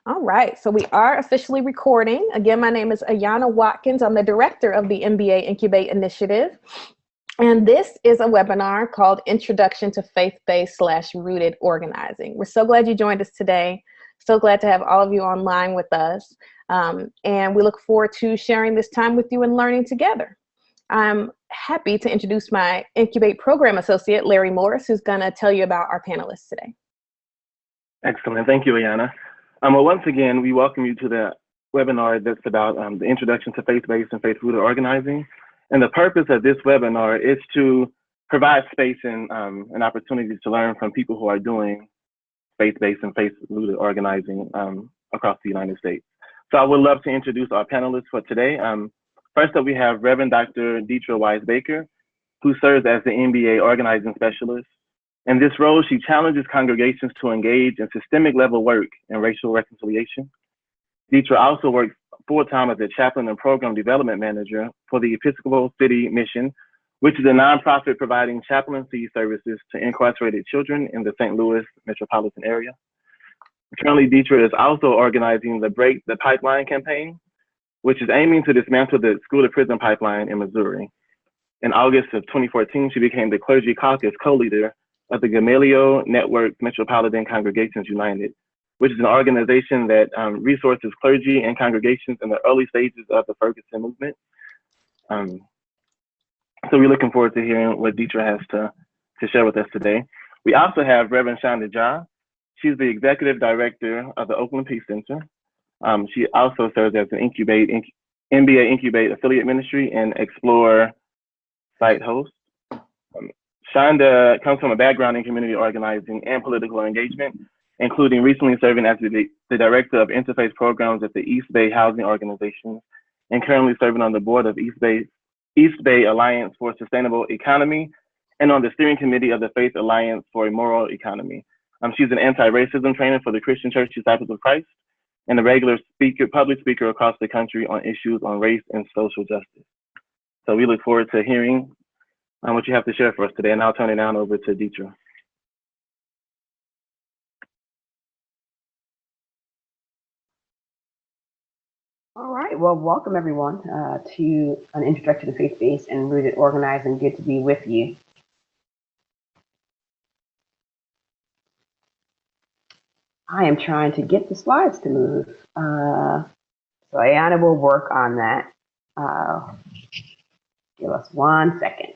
All right, so we are officially recording. Again, my name is Ayana Watkins. I'm the director of the MBA Incubate Initiative. And this is a webinar called Introduction to Faith-Based/Rooted Organizing. We're so glad you joined us today. So glad to have all of you online with us. And we look forward to sharing this time with you and learning together. I'm happy to introduce my Incubate Program Associate, Larry Morris, who's going to tell you about our panelists today. Excellent. Thank you, Ayana. Well, once again, we welcome you to the webinar that's about the introduction to faith-based and faith-rooted organizing. And the purpose of this webinar is to provide space and opportunities to learn from people who are doing faith-based and faith-rooted organizing across the United States. So I would love to introduce our panelists for today. First up, we have Reverend Dr. Deetra Wise-Baker, who serves as the MBA Organizing Specialist. In this role, she challenges congregations to engage in systemic level work in racial reconciliation. Deetra also works full-time as a chaplain and program development manager for the Episcopal City Mission, which is a nonprofit providing chaplaincy services to incarcerated children in the St. Louis metropolitan area. Currently, Deetra is also organizing the Break the Pipeline campaign, which is aiming to dismantle the school-to-prison pipeline in Missouri. In August of 2014, she became the Clergy Caucus co-leader of the Gamaliel Network Metropolitan Congregations United, which is an organization that resources clergy and congregations in the early stages of the Ferguson movement. So we're looking forward to hearing what Deetra has to share with us today. We also have Reverend Shonda Jah. She's the Executive Director of the Oakland Peace Center. She also serves as an MBA Incubate affiliate ministry and Explore site host. Shonda comes from a background in community organizing and political engagement, including recently serving as the Director of Interfaith Programs at the East Bay Housing Organization, and currently serving on the board of East Bay Alliance for Sustainable Economy and on the steering committee of the Faith Alliance for a Moral Economy. She's an anti-racism trainer for the Christian Church Disciples of Christ and a regular public speaker across the country on issues on race and social justice. So we look forward to hearing what you have to share for us today, and I'll turn it down over to Deetra. All right, well, welcome everyone to an introduction to faith-based and rooted organizing. Good to be with you. I am trying to get the slides to move. So Ayana will work on that. Give us 1 second.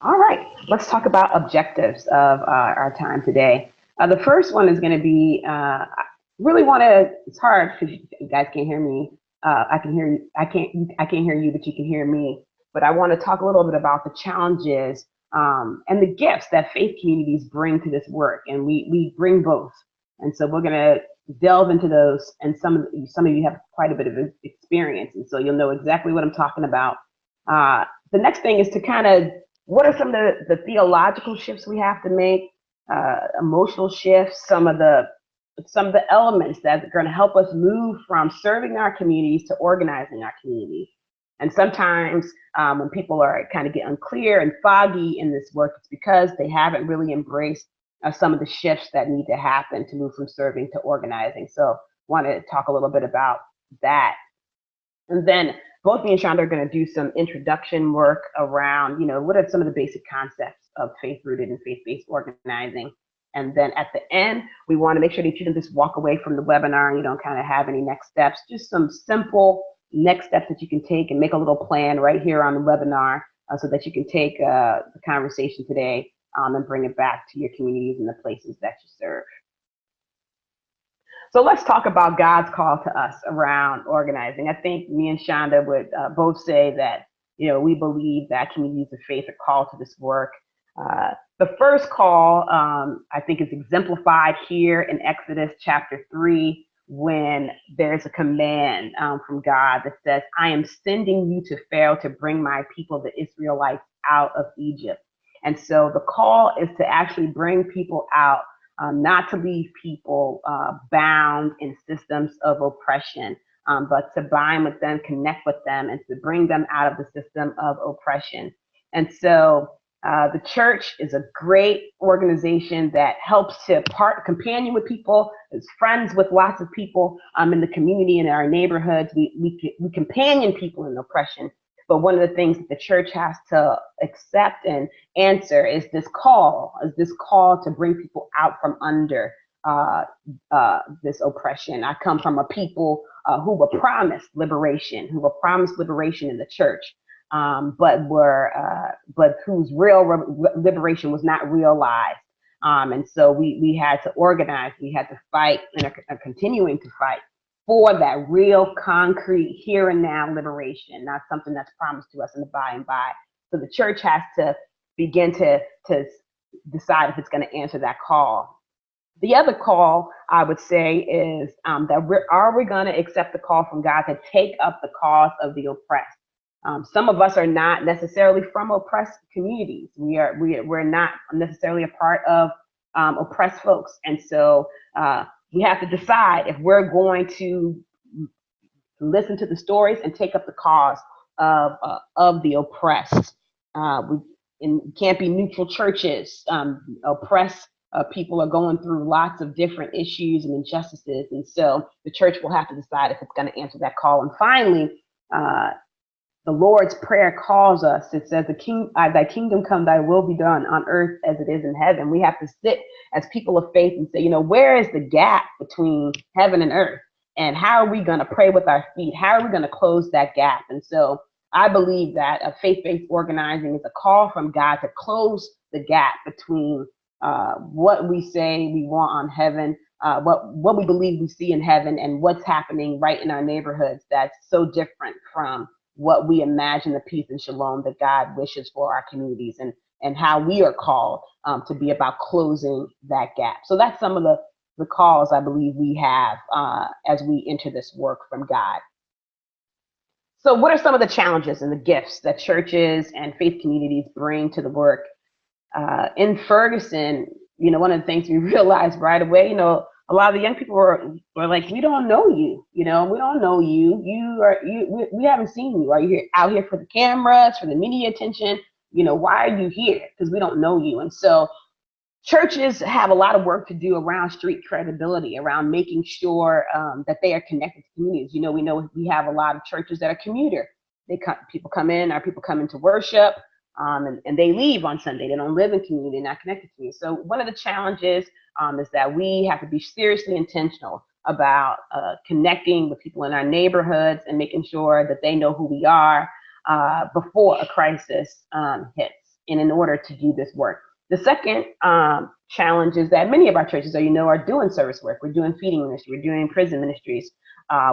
All right, let's talk about objectives of our time today. The first one is going to be, really want to, it's hard because you guys can't hear me. I can hear you, I can't hear you, but you can hear me. But I want to talk a little bit about the challenges and the gifts that faith communities bring to this work, and we bring both. And so we're going to delve into those, and some of you have quite a bit of experience, and so you'll know exactly what I'm talking about. The next thing is to kind of, what are some of the theological shifts we have to make, emotional shifts, some of the elements that are going to help us move from serving our communities to organizing our communities. And sometimes when people are kind of get unclear and foggy in this work, it's because they haven't really embraced some of the shifts that need to happen to move from serving to organizing. So want to talk a little bit about that. And then both me and Shonda are going to do some introduction work around, what are some of the basic concepts of faith-rooted and faith-based organizing. And then at the end, we want to make sure that you can just walk away from the webinar and you don't kind of have any next steps, just some simple next steps that you can take and make a little plan right here on the webinar so that you can take the conversation today and bring it back to your communities and the places that you serve. So let's talk about God's call to us around organizing. I think me and Shonda would both say that, we believe that communities of faith are called to this work. The first call, I think, is exemplified here in Exodus chapter 3, when there's a command from God that says, I am sending you to Pharaoh to bring my people, the Israelites, out of Egypt. And so the call is to actually bring people out not to leave people bound in systems of oppression, but to bind with them, connect with them, and to bring them out of the system of oppression. And so the church is a great organization that helps to companion with people, is friends with lots of people in the community, in our neighborhoods. We companion people in oppression. But one of the things that the church has to accept and answer is this call to bring people out from under this oppression. I come from a people who were promised liberation, in the church, but whose real liberation was not realized. And so we had to organize, we had to fight, and are continuing to fight for that real, concrete, here and now liberation, not something that's promised to us in the by and by. So the church has to begin to decide if it's going to answer that call. The other call, I would say, is that are we going to accept the call from God to take up the cause of the oppressed? Some of us are not necessarily from oppressed communities. We're not necessarily a part of oppressed folks, and so we have to decide if we're going to listen to the stories and take up the cause of the oppressed. We can't be neutral churches. Oppressed people are going through lots of different issues and injustices, and so the church will have to decide if it's going to answer that call. And finally, the Lord's Prayer calls us. It says, thy kingdom come, thy will be done on earth as it is in heaven. We have to sit as people of faith and say, where is the gap between heaven and earth? And how are we going to pray with our feet? How are we going to close that gap? And so I believe that a faith-based organizing is a call from God to close the gap between what we say we want on heaven, what we believe we see in heaven, and what's happening right in our neighborhoods that's so different from what we imagine the peace and shalom that God wishes for our communities, and how we are called to be about closing that gap. So that's some of the calls I believe we have as we enter this work from God. So what are some of the challenges and the gifts that churches and faith communities bring to the work? In Ferguson, one of the things we realized right away, a lot of the young people were like, we don't know you, we don't know you. We haven't seen you. Are you out here for the cameras, for the media attention? Why are you here? Because we don't know you. And so churches have a lot of work to do around street credibility, around making sure that they are connected to communities. We know we have a lot of churches that are commuter. People come in, our people come into worship, and they leave on Sunday. They don't live in community, they're not connected to community. So one of the challenges is that we have to be seriously intentional about connecting with people in our neighborhoods and making sure that they know who we are before a crisis hits, and in order to do this work. The second challenge is that many of our churches are doing service work. We're doing feeding ministry, we're doing prison ministries.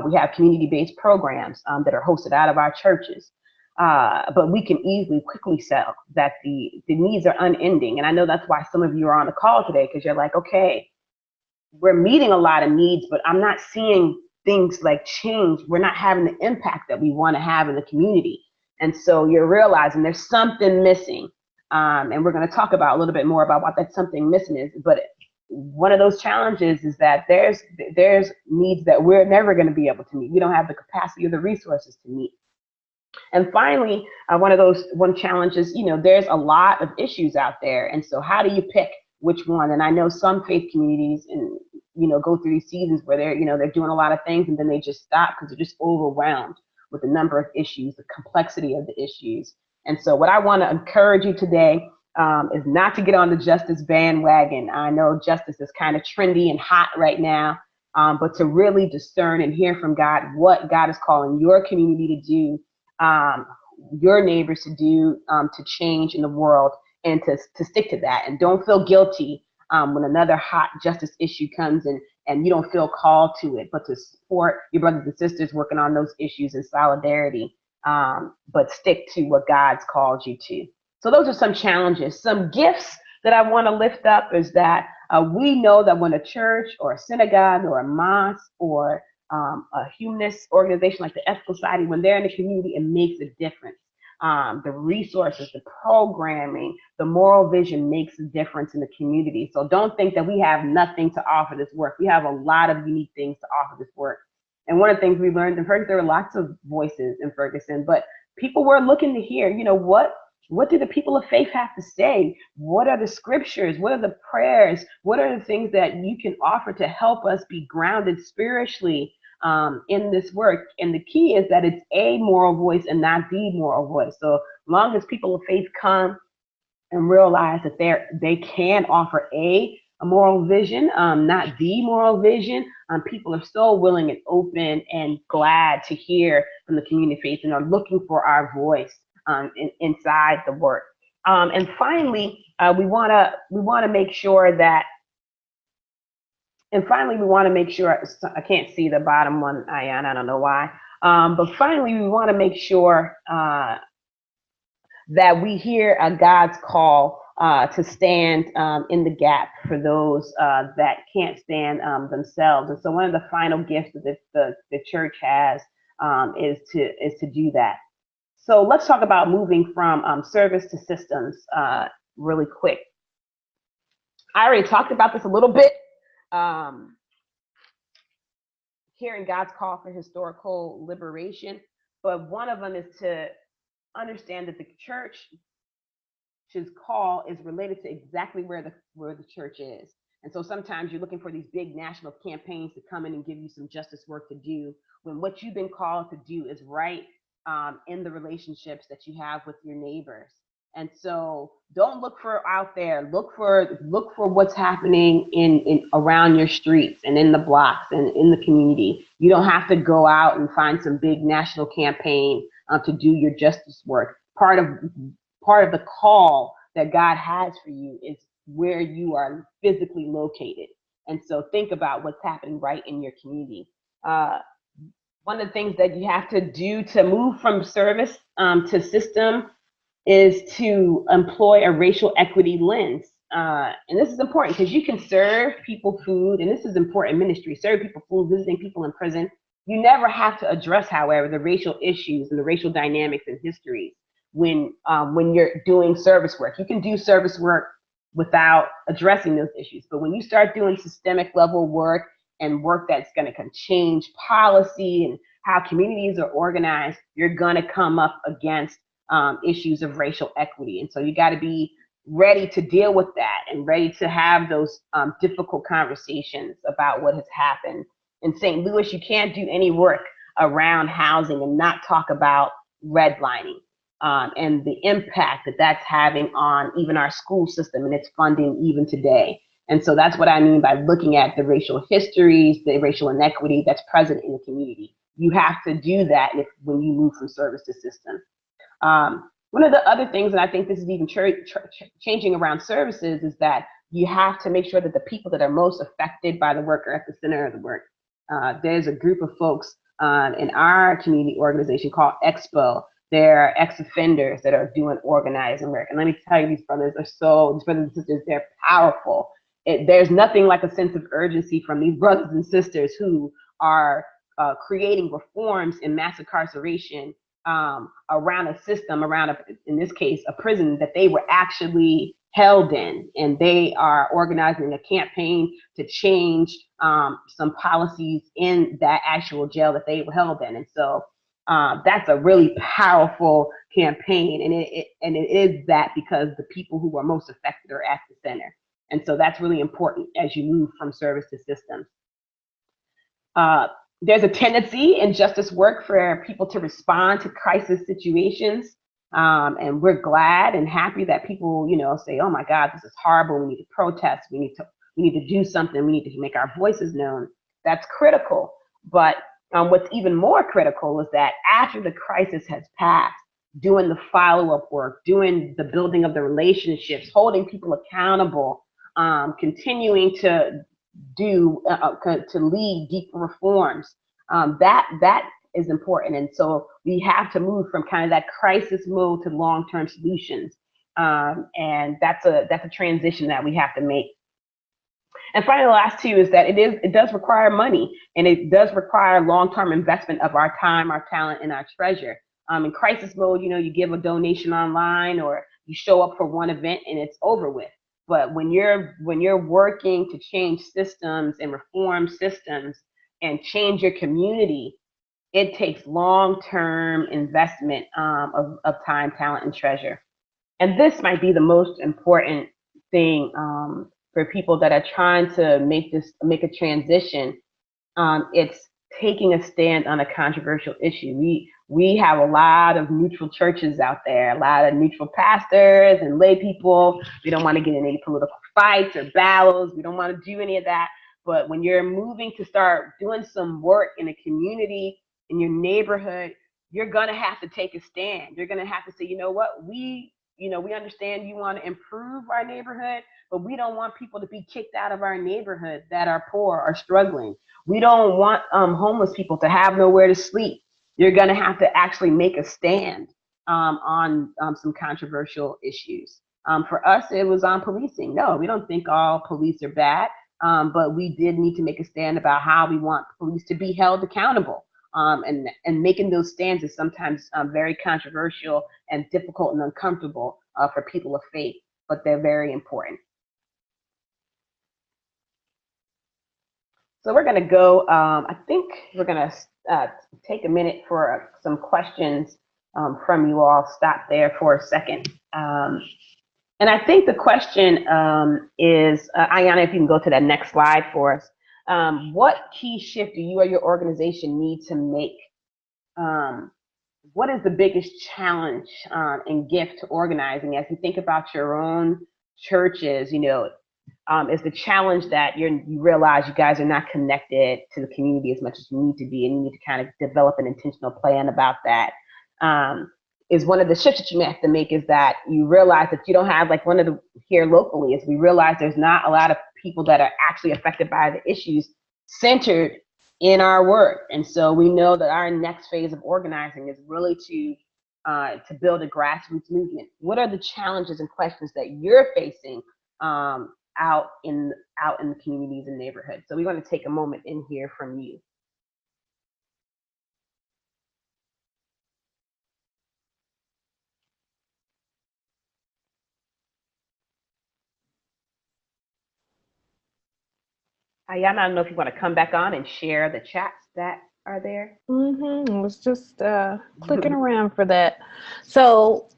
We have community-based programs that are hosted out of our churches. But we can quickly tell that the needs are unending. And I know that's why some of you are on the call today, because you're like, okay, we're meeting a lot of needs, but I'm not seeing things like change. We're not having the impact that we want to have in the community. And so you're realizing there's something missing. And we're going to talk about a little bit more about what that something missing is. But one of those challenges is that there's needs that we're never going to be able to meet. We don't have the capacity or the resources to meet. And finally, one challenge is, there's a lot of issues out there. And so how do you pick which one? And I know some faith communities go through these seasons where they're doing a lot of things, and then they just stop because they're just overwhelmed with the number of issues, the complexity of the issues. And so what I want to encourage you today is not to get on the justice bandwagon. I know justice is kind of trendy and hot right now, but to really discern and hear from God what God is calling your community to do, your neighbors to do, to change in the world, and to stick to that. And don't feel guilty when another hot justice issue comes and you don't feel called to it, but to support your brothers and sisters working on those issues in solidarity, but stick to what God's called you to. So those are some challenges. Some gifts that I want to lift up is that we know that when a church or a synagogue or a mosque or a humanist organization like the Ethical Society, when they're in the community, it makes a difference. the resources, the programming, the moral vision makes a difference in the community. So don't think that we have nothing to offer this work. We have a lot of unique things to offer this work. And one of the things we learned in Ferguson, there were lots of voices in Ferguson, but people were looking to hear, what do the people of faith have to say? What are the scriptures? What are the prayers? What are the things that you can offer to help us be grounded spiritually in this work? And the key is that it's a moral voice and not the moral voice. So as long as people of faith come and realize that they can offer a moral vision, not the moral vision, people are so willing and open and glad to hear from the community of faith and are looking for our voice inside the work. And finally, we want to make sure that. And finally, we want to make sure. I can't see the bottom one, Ayan. I don't know why. But finally, we want to make sure that we hear God's call to stand in the gap for those that can't stand themselves. And so, one of the final gifts that the church has is to do that. So let's talk about moving from service to systems really quick. I already talked about this a little bit. Hearing God's call for historical liberation, but one of them is to understand that the church's call is related to exactly where the church is. And so sometimes you're looking for these big national campaigns to come in and give you some justice work to do, when what you've been called to do is right in the relationships that you have with your neighbors. And so don't look for out there, look for what's happening in around your streets and in the blocks and in the community. You don't have to go out and find some big national campaign to do your justice work. Part of the call that God has for you is where you are physically located. And so think about what's happening right in your community. One of the things that you have to do to move from service to system is to employ a racial equity lens. And this is important because you can serve people food, and this is important ministry, serve people food, visiting people in prison. You never have to address, however, the racial issues and the racial dynamics and histories when you're doing service work. You can do service work without addressing those issues. But when you start doing systemic level work and work that's going to change policy and how communities are organized, you're going to come up against issues of racial equity. And so you got to be ready to deal with that and ready to have those difficult conversations about what has happened. In St. Louis, you can't do any work around housing and not talk about redlining and the impact that that's having on even our school system and its funding even today. And so that's what I mean by looking at the racial histories, the racial inequity that's present in the community. You have to do that when you move from service to system. One of the other things, and I think this is even changing around services, is that you have to make sure that the people that are most affected by the work are at the center of the work. There's a group of folks in our community organization called Expo. They're ex-offenders that are doing organizing work. And let me tell you, these brothers and sisters, they're powerful. There's nothing like a sense of urgency from these brothers and sisters who are creating reforms in mass incarceration around a system, in this case, a prison that they were actually held in. And they are organizing a campaign to change some policies in that actual jail that they were held in. And so that's a really powerful campaign. And it is that because the people who are most affected are at the center. And so that's really important as you move from service to systems. There's a tendency in justice work for people to respond to crisis situations. And we're glad and happy that people, say, oh my God, this is horrible. We need to protest. We need to do something. We need to make our voices known. That's critical. But what's even more critical is that after the crisis has passed, doing the follow-up work, doing the building of the relationships, holding people accountable, continuing to lead deeper reforms. That is important. And so we have to move from kind of that crisis mode to long-term solutions. And that's a transition that we have to make. And finally, the last two is that it does require money, and it does require long-term investment of our time, our talent, and our treasure. In crisis mode, you give a donation online or you show up for one event and it's over with. But when you're working to change systems and reform systems and change your community, it takes long-term investment of time, talent, and treasure. And this might be the most important thing for people that are trying to make a transition. It's taking a stand on a controversial issue. We have a lot of neutral churches out there, a lot of neutral pastors and lay people. We don't want to get in any political fights or battles. We don't want to do any of that. But when you're moving to start doing some work in a community, in your neighborhood, you're going to have to take a stand. You're going to have to say, you know what, we understand you want to improve our neighborhood, but we don't want people to be kicked out of our neighborhood that are poor or struggling. We don't want homeless people to have nowhere to sleep. You're going to have to actually make a stand on some controversial issues. For us, it was on policing. No, we don't think all police are bad, but we did need to make a stand about how we want police to be held accountable. And making those stands is sometimes very controversial and difficult and uncomfortable for people of faith, but they're very important. So we're going to go, I think we're going to take a minute for some questions from you all. Stop there for a second. And I think the question is, Ayanna, if you can go to that next slide for us. What key shift do you or your organization need to make? What is the biggest challenge and gift to organizing as you think about your own churches? Is the challenge that you realize you guys are not connected to the community as much as you need to be, and you need to kind of develop an intentional plan about that. Is one of the shifts that you may have to make is that you realize that you don't have, like one of the here locally is we realize there's not a lot of people that are actually affected by the issues centered in our work. And so we know that our next phase of organizing is really to build a grassroots movement. What are the challenges and questions that you're facing out in the communities and neighborhoods? So we want to take a moment and hear from you. Ayanna, I don't know if you want to come back on and share the chats that are there. I was just clicking around for that. So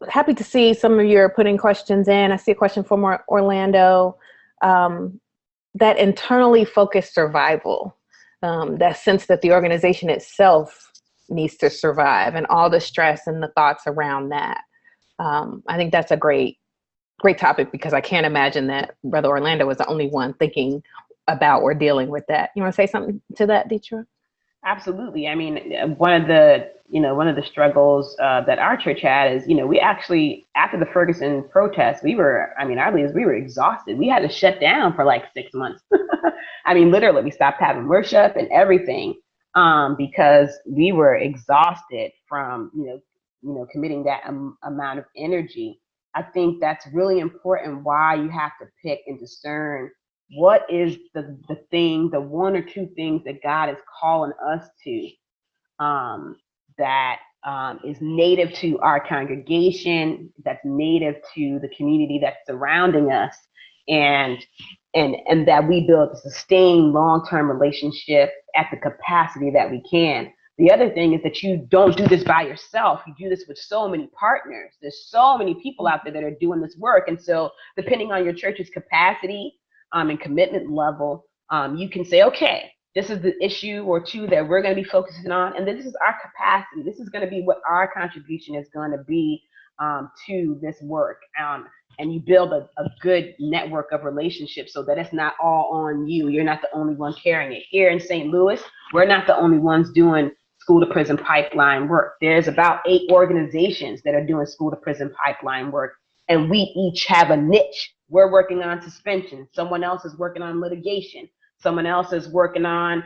happy to see some of you are putting questions in. I see a question from Orlando. That internally focused survival, that sense that the organization itself needs to survive and all the stress and the thoughts around that. I think that's a great topic because I can't imagine that Brother Orlando was the only one thinking about or dealing with that. You want to say something to that, Deetra? Absolutely. I mean, one of the struggles that our church had is, we actually, after the Ferguson protests, our leaders, we were exhausted. We had to shut down for like 6 months. I mean, literally, we stopped having worship and everything because we were exhausted from, committing that amount of energy. I think that's really important why you have to pick and discern what is the one or two things that God is calling us to that is native to our congregation, that's native to the community that's surrounding us, and that we build a sustained long-term relationship at the capacity that we can. The other thing is that you don't do this by yourself. You do this with so many partners. There's so many people out there that are doing this work. And so depending on your church's capacity and commitment level, you can say, okay, this is the issue or two that we're going to be focusing on. And this is our capacity. This is going to be what our contribution is going to be to this work. And you build a good network of relationships so that it's not all on you. You're not the only one carrying it. Here in St. Louis, we're not the only ones doing school to prison pipeline work. There's about 8 organizations that are doing school to prison pipeline work. And we each have a niche. We're working on suspension. Someone else is working on litigation. Someone else is working on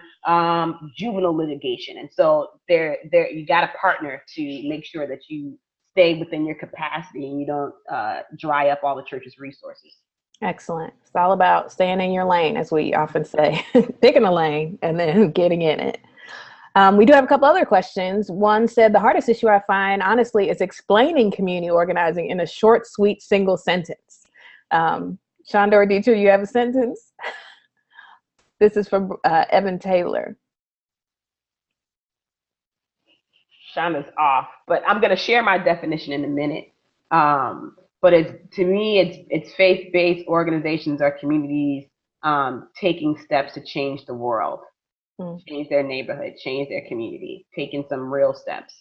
juvenile litigation. And so there you got a partner to make sure that you stay within your capacity and you don't dry up all the church's resources. Excellent. It's all about staying in your lane, as we often say, picking a lane and then getting in it. We do have a couple other questions. One said, the hardest issue I find, honestly, is explaining community organizing in a short, sweet, single sentence. Shonda or Dietrich, you have a sentence? This is from Evan Taylor. Shonda's off, but I'm going to share my definition in a minute. But to me, it's faith-based organizations or communities taking steps to change the world, change their neighborhood, change their community, taking some real steps.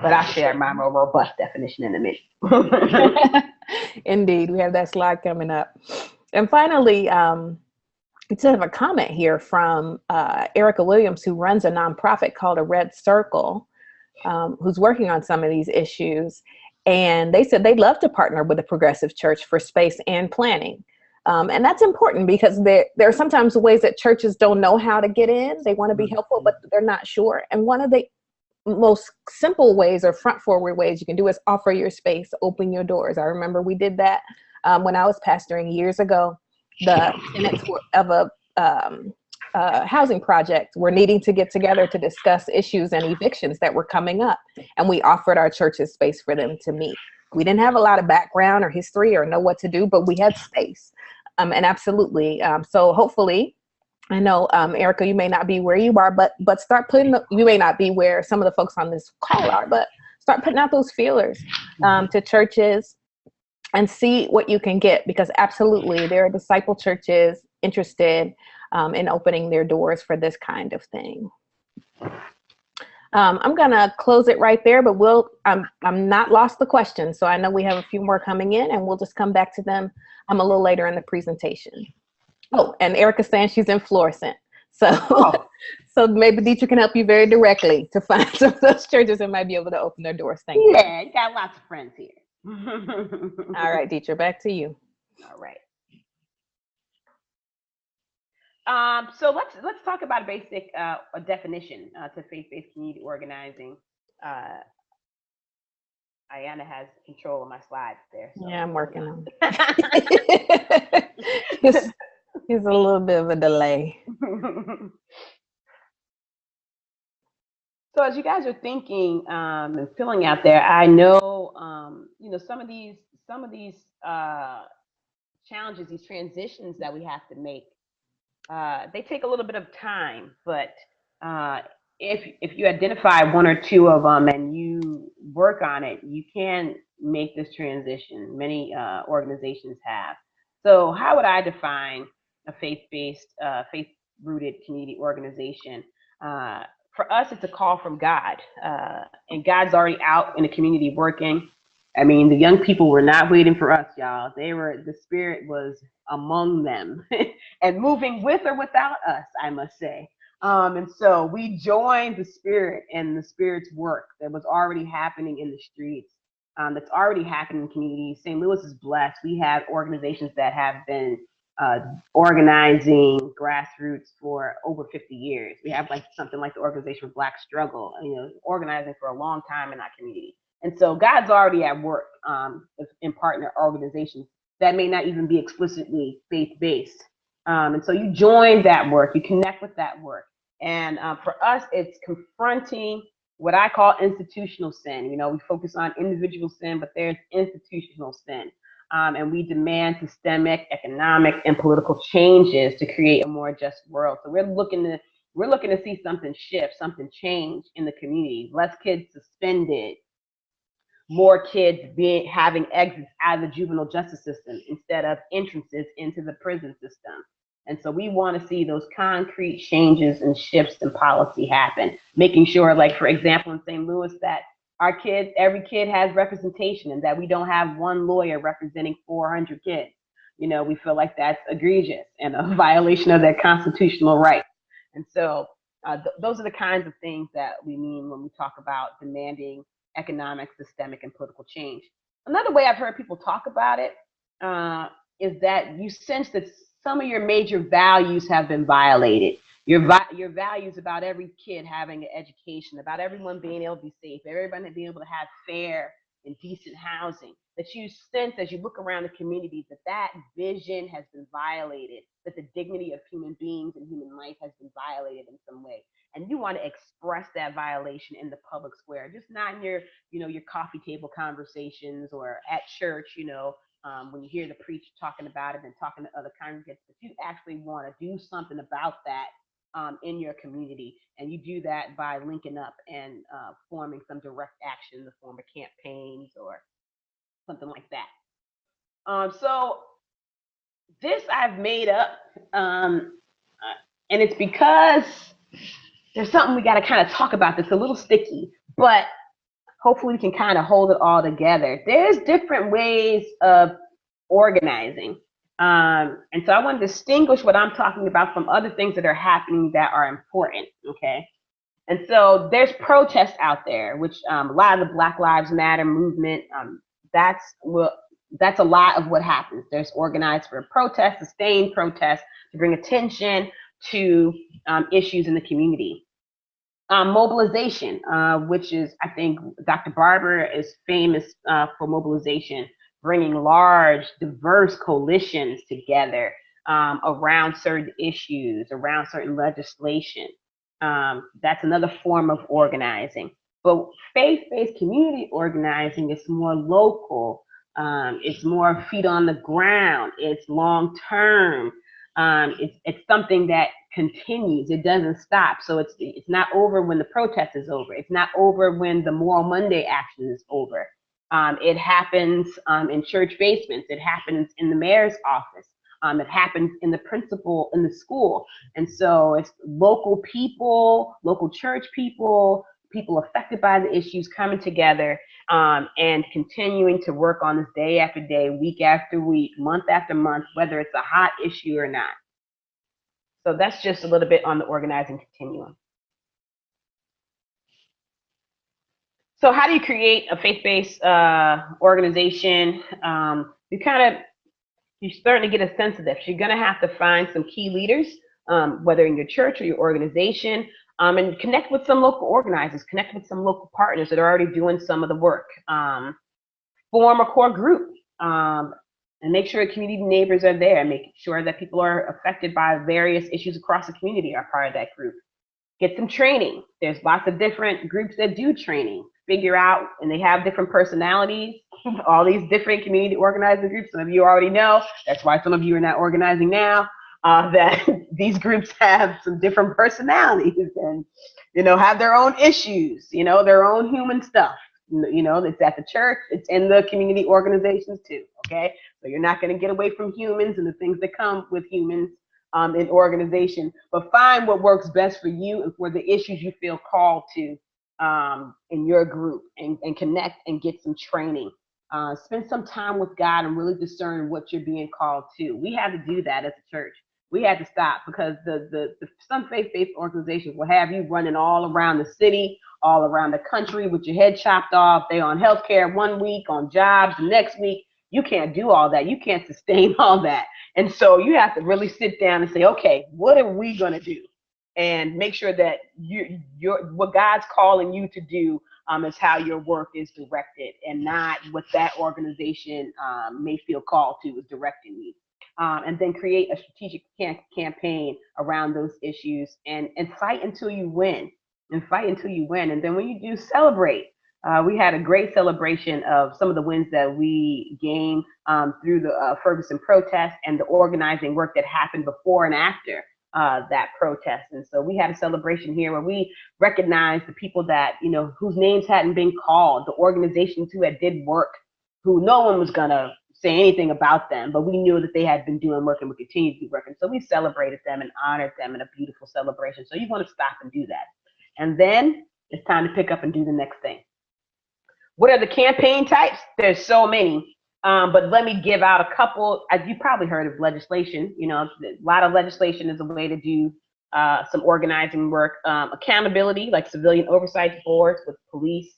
But I'll share my more robust definition in a minute. Indeed, we have that slide coming up. And finally, we just have a comment here from Erica Williams, who runs a nonprofit called A Red Circle, who's working on some of these issues. And they said they'd love to partner with a progressive church for space and planning. And that's important because there are sometimes ways that churches don't know how to get in. They want to be helpful, but they're not sure. And one of the most simple ways or front forward ways you can do is offer your space, open your doors. I remember we did that when I was pastoring years ago. The tenants of a housing project were needing to get together to discuss issues and evictions that were coming up. And we offered our church's space for them to meet. We didn't have a lot of background or history or know what to do, but we had space. And absolutely. So hopefully, I know, Erica, you may not be where you are, but start putting, you may not be where some of the folks on this call are, but start putting out those feelers to churches and see what you can get, because absolutely there are disciple churches interested in opening their doors for this kind of thing. I'm gonna close it right there, but I'm not lost the question. So I know we have a few more coming in and we'll just come back to them a little later in the presentation. Oh, and Erica's saying she's in Florissant. So, so maybe Dietrich can help you very directly to find some of those churches that might be able to open their doors. Thank you. Yeah, you got lots of friends here. All right, Dietrich, back to you. All right. So let's talk about a basic a definition to faith-based community organizing. Ayanna has control of my slides there. So. Yeah, I'm working on it. It's a little bit of a delay. So as you guys are thinking and filling out there, I know some of these challenges, these transitions that we have to make. They take a little bit of time, but if you identify one or two of them and you work on it, you can make this transition. Many organizations have. So how would I define a faith-based, faith-rooted community organization? For us, it's a call from God, and God's already out in the community working. I mean, the young people were not waiting for us, y'all. The Spirit was among them and moving with or without us, I must say. And so we joined the Spirit and the Spirit's work that was already happening in the streets, that's already happening in communities. St. Louis is blessed. We have organizations that have been organizing grassroots for over 50 years. We have something like the Organization for Black Struggle, organizing for a long time in our community. And so God's already at work in partner organizations that may not even be explicitly faith-based. And so you join that work, you connect with that work. And for us, it's confronting what I call institutional sin. We focus on individual sin, but there's institutional sin. And we demand systemic, economic, and political changes to create a more just world. So we're looking to see something shift, something change in the community. Less kids suspended, more kids having exits out of the juvenile justice system instead of entrances into the prison system. And so we want to see those concrete changes and shifts in policy happen, making sure, for example, in St. Louis, that every kid has representation and that we don't have one lawyer representing 400 kids. We feel like that's egregious and a violation of their constitutional rights. And so those are the kinds of things that we mean when we talk about demanding economic, systemic, and political change. Another way I've heard people talk about it is that you sense that some of your major values have been violated. Your values about every kid having an education, about everyone being able to be safe, everybody being able to have fair and decent housing, that you sense as you look around the communities that that vision has been violated, that the dignity of human beings and human life has been violated in some way. And you want to express that violation in the public square, just not in your, your coffee table conversations or at church, when you hear the preacher talking about it and talking to other congregants, but you actually want to do something about that in your community. And you do that by linking up and forming some direct action in the form of campaigns or something like that. So this I've made up, and it's because there's something we got to kind of talk about that's a little sticky, but hopefully we can kind of hold it all together. There's different ways of organizing. And so I want to distinguish what I'm talking about from other things that are happening that are important, okay? And so there's protests out there, which a lot of the Black Lives Matter movement, that's a lot of what happens. There's organized for protest, sustained protest to bring attention to issues in the community. Mobilization, which is, I think Dr. Barber is famous for mobilization, bringing large, diverse coalitions together around certain issues, around certain legislation. That's another form of organizing. But faith-based community organizing is more local. It's more feet on the ground. It's long-term. It's something that continues. It doesn't stop. So it's not over when the protest is over. It's not over when the Moral Monday action is over. It happens in church basements. It happens in the mayor's office. It happens in the principal in the school. And so it's local people, local church people, people affected by the issues coming together and continuing to work on this day after day, week after week, month after month, whether it's a hot issue or not. So that's just a little bit on the organizing continuum. So how do you create a faith-based organization? You're starting to get a sense of this. You're going to have to find some key leaders, whether in your church or your organization, and connect with some local organizers, connect with some local partners that are already doing some of the work. Form a core group and make sure community neighbors are there, and make sure that people are affected by various issues across the community are part of that group. Get some training. There's lots of different groups that do training. Figure out, and they have different personalities, all these different community organizing groups. Some of you already know, that's why some of you are not organizing now, that these groups have some different personalities and, have their own issues, their own human stuff. It's at the church, it's in the community organizations too, okay? So you're not gonna get away from humans and the things that come with humans in organization, but find what works best for you and for the issues you feel called to in your group, and connect and get some training. Spend some time with God and really discern what you're being called to. We had to do that as a church. We had to stop because some faith-based organizations will have you running all around the city, all around the country with your head chopped off. They're on healthcare one week, on jobs the next week. You can't do all that. You can't sustain all that. And so you have to really sit down and say, okay, what are we going to do? And make sure that what God's calling you to do is how your work is directed, and not what that organization may feel called to is directing you. And then create a strategic campaign around those issues, and fight until you win. And fight until you win. And then when you do, celebrate. We had a great celebration of some of the wins that we gained through the Ferguson protest and the organizing work that happened before and after that protest. And so we had a celebration here where we recognized the people that, whose names hadn't been called, the organizations who did work, who no one was gonna say anything about them, but we knew that they had been doing work and would continue to be working. So we celebrated them and honored them in a beautiful celebration. So you want to stop and do that. And then it's time to pick up and do the next thing. What are the campaign types? There's so many, but let me give out a couple. You probably heard of legislation. A lot of legislation is a way to do some organizing work. Accountability, like civilian oversight boards with police,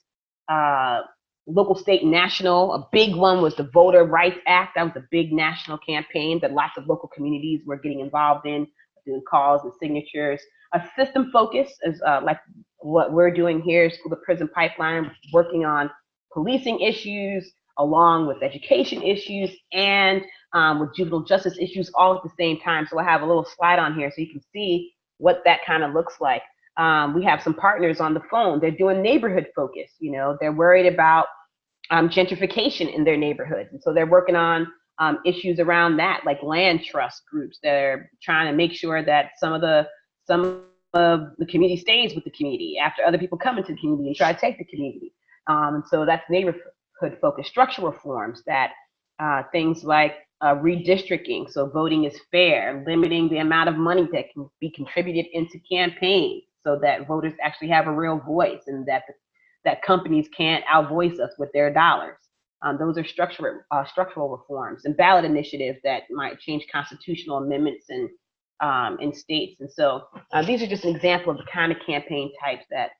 local, state, and national. A big one was the Voter Rights Act. That was a big national campaign that lots of local communities were getting involved in, doing calls and signatures. A system focus is like what we're doing here, School to Prison Pipeline, working on policing issues, along with education issues, and with juvenile justice issues all at the same time. So I have a little slide on here so you can see what that kind of looks like. We have some partners on the phone. They're doing neighborhood focus. You know, they're worried about gentrification in their neighborhoods. And so they're working on issues around that, like land trust groups. They're trying to make sure that some of the community stays with the community after other people come into the community and try to take the community. And so that's neighborhood focused. Structural reforms, that things like redistricting, so voting is fair, limiting the amount of money that can be contributed into campaigns so that voters actually have a real voice, and that companies can't outvoice us with their dollars. Those are structural reforms, and ballot initiatives that might change constitutional amendments in states. And so these are just an example of the kind of campaign types that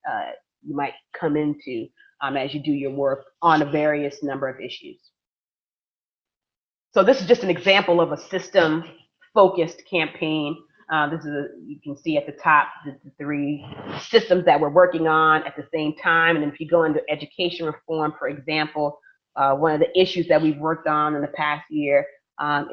you might come into as you do your work on a various number of issues. So this is just an example of a system-focused campaign. You can see at the top the 3 systems that we're working on at the same time. And then if you go into education reform, for example, one of the issues that we've worked on in the past year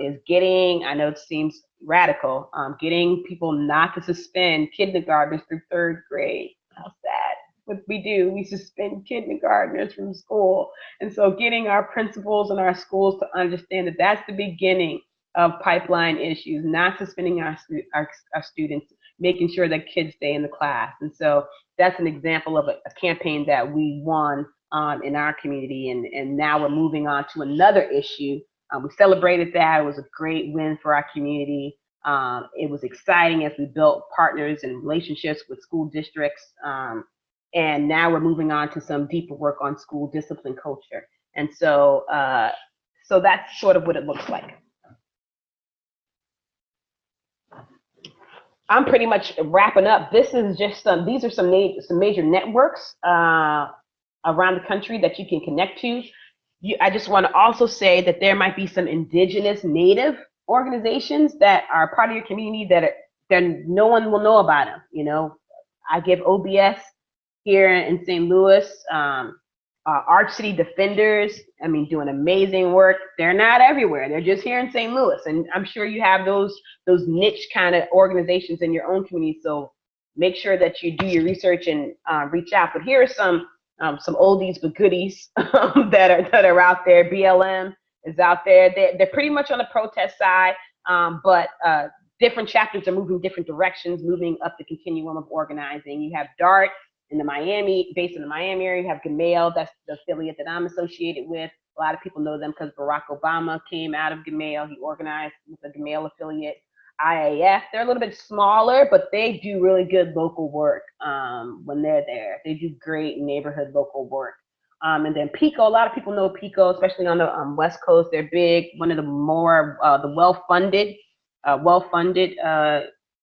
is getting, I know it seems radical, getting people not to suspend kindergartners through 3rd grade. How sad. What we do, we suspend kindergartners from school. And so getting our principals and our schools to understand that that's the beginning of pipeline issues, not suspending our students, making sure that kids stay in the class. And so that's an example of a campaign that we won in our community. And now we're moving on to another issue. We celebrated that. It was a great win for our community. It was exciting as we built partners and relationships with school districts. And now we're moving on to some deeper work on school discipline culture. And so, so that's sort of what it looks like. I'm pretty much wrapping up. This is just these are some major networks around the country that you can connect to. I just want to also say that there might be some indigenous native organizations that are part of your community that no one will know about them. You know, I give OBS here in St. Louis, Arch City Defenders, I mean, doing amazing work. They're not everywhere. They're just here in St. Louis. And I'm sure you have those niche kind of organizations in your own community. So make sure that you do your research and reach out. But here are some oldies but goodies that are out there. BLM is out there. They're pretty much on the protest side, but different chapters are moving different directions, moving up the continuum of organizing. You have DART in the based in the Miami area. You have Gamale, that's the affiliate that I'm associated with. A lot of people know them because Barack Obama came out of Gamale. He organized with the Gamale affiliate. IAF, they're a little bit smaller, but they do really good local work when they're there. They do great neighborhood local work. And then PICO, a lot of people know PICO, especially on the West Coast. They're big, one of the more the well-funded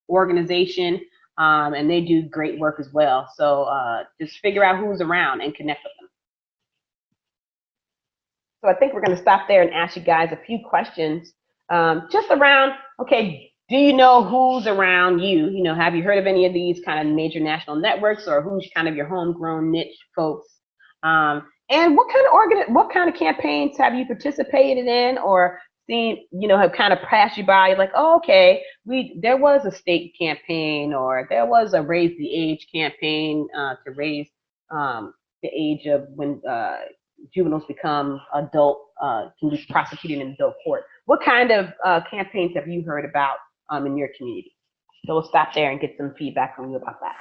organization. And they do great work as well. So just figure out who's around and connect with them. So I think we're going to stop there and ask you guys a few questions just around, okay, do you know who's around you? You know, have you heard of any of these kind of major national networks, or who's kind of your homegrown niche folks? And what kind of campaigns have you participated in or seen, you know, have kind of passed you by? Like, oh, okay, there was a state campaign, or there was a Raise the Age campaign to raise the age of when juveniles become adult, can be prosecuted in adult court. What kind of campaigns have you heard about in your community? So we'll stop there and get some feedback from you about that.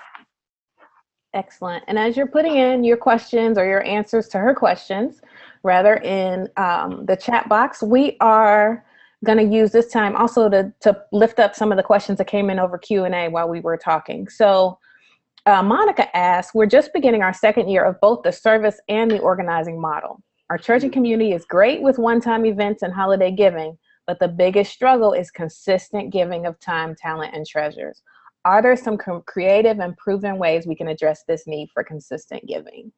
Excellent. And as you're putting in your questions or your answers to her questions, rather in the chat box, we are going to use this time also to lift up some of the questions that came in over Q&A while we were talking. So Monica asked, we're just beginning our second year of both the service and the organizing model. Our church and community is great with one-time events and holiday giving, but the biggest struggle is consistent giving of time, talent, and treasures. Are there some creative and proven ways we can address this need for consistent giving?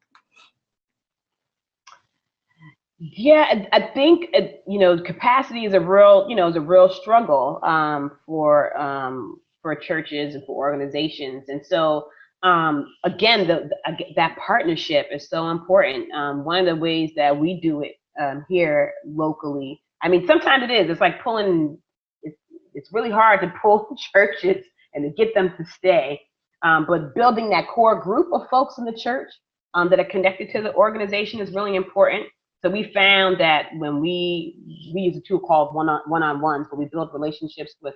Yeah, I think you know, capacity is a real struggle for churches and for organizations, and so again, that partnership is so important. One of the ways that we do it here locally, I mean, sometimes it is. It's like pulling. It's really hard to pull churches and to get them to stay. But building that core group of folks in the church that are connected to the organization is really important. So we found that when we use a tool called one-on-ones, where we build relationships with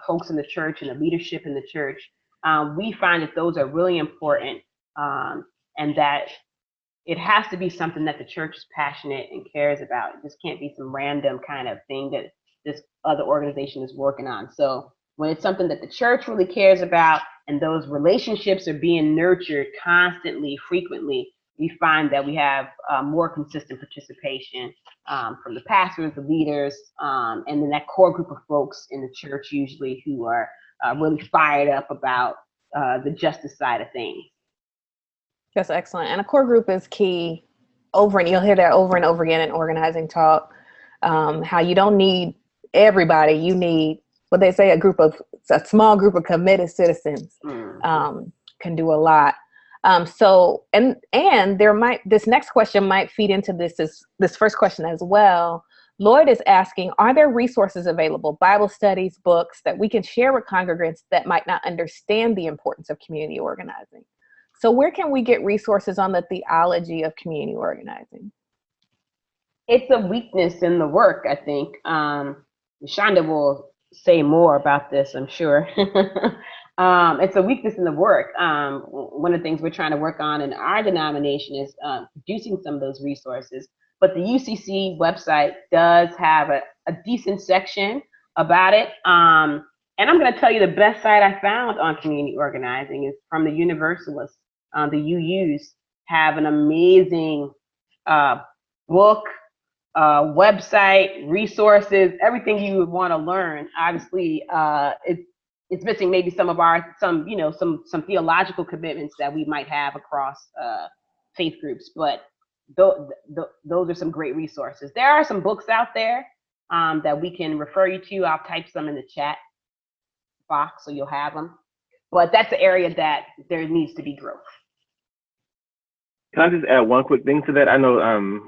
folks in the church and the leadership in the church, we find that those are really important, and that it has to be something that the church is passionate and cares about. It just can't be some random kind of thing that this other organization is working on. So when it's something that the church really cares about and those relationships are being nurtured constantly, frequently, we find that we have more consistent participation from the pastors, the leaders, and then that core group of folks in the church usually who are really fired up about the justice side of things. That's excellent. And a core group is key and you'll hear that over and over again in organizing talk, how you don't need everybody. You need what they say, a small group of committed citizens can do a lot. So, and this next question might feed into this first question as well. Lloyd is asking, are there resources available, Bible studies, books that we can share with congregants that might not understand the importance of community organizing? So where can we get resources on the theology of community organizing? It's a weakness in the work, I think. Shonda will say more about this, I'm sure. It's a weakness in the work. One of the things we're trying to work on in our denomination is producing some of those resources. But the UCC website does have a decent section about it. And I'm going to tell you the best site I found on community organizing is from the Universalists. The UUs have an amazing book, website, resources, everything you would want to learn. Obviously, it's missing maybe some theological commitments that we might have across faith groups, but those are some great resources. There are some books out there that we can refer you to. I'll type some in the chat box so you'll have them. But that's an area that there needs to be growth. Can I just add one quick thing to that? I know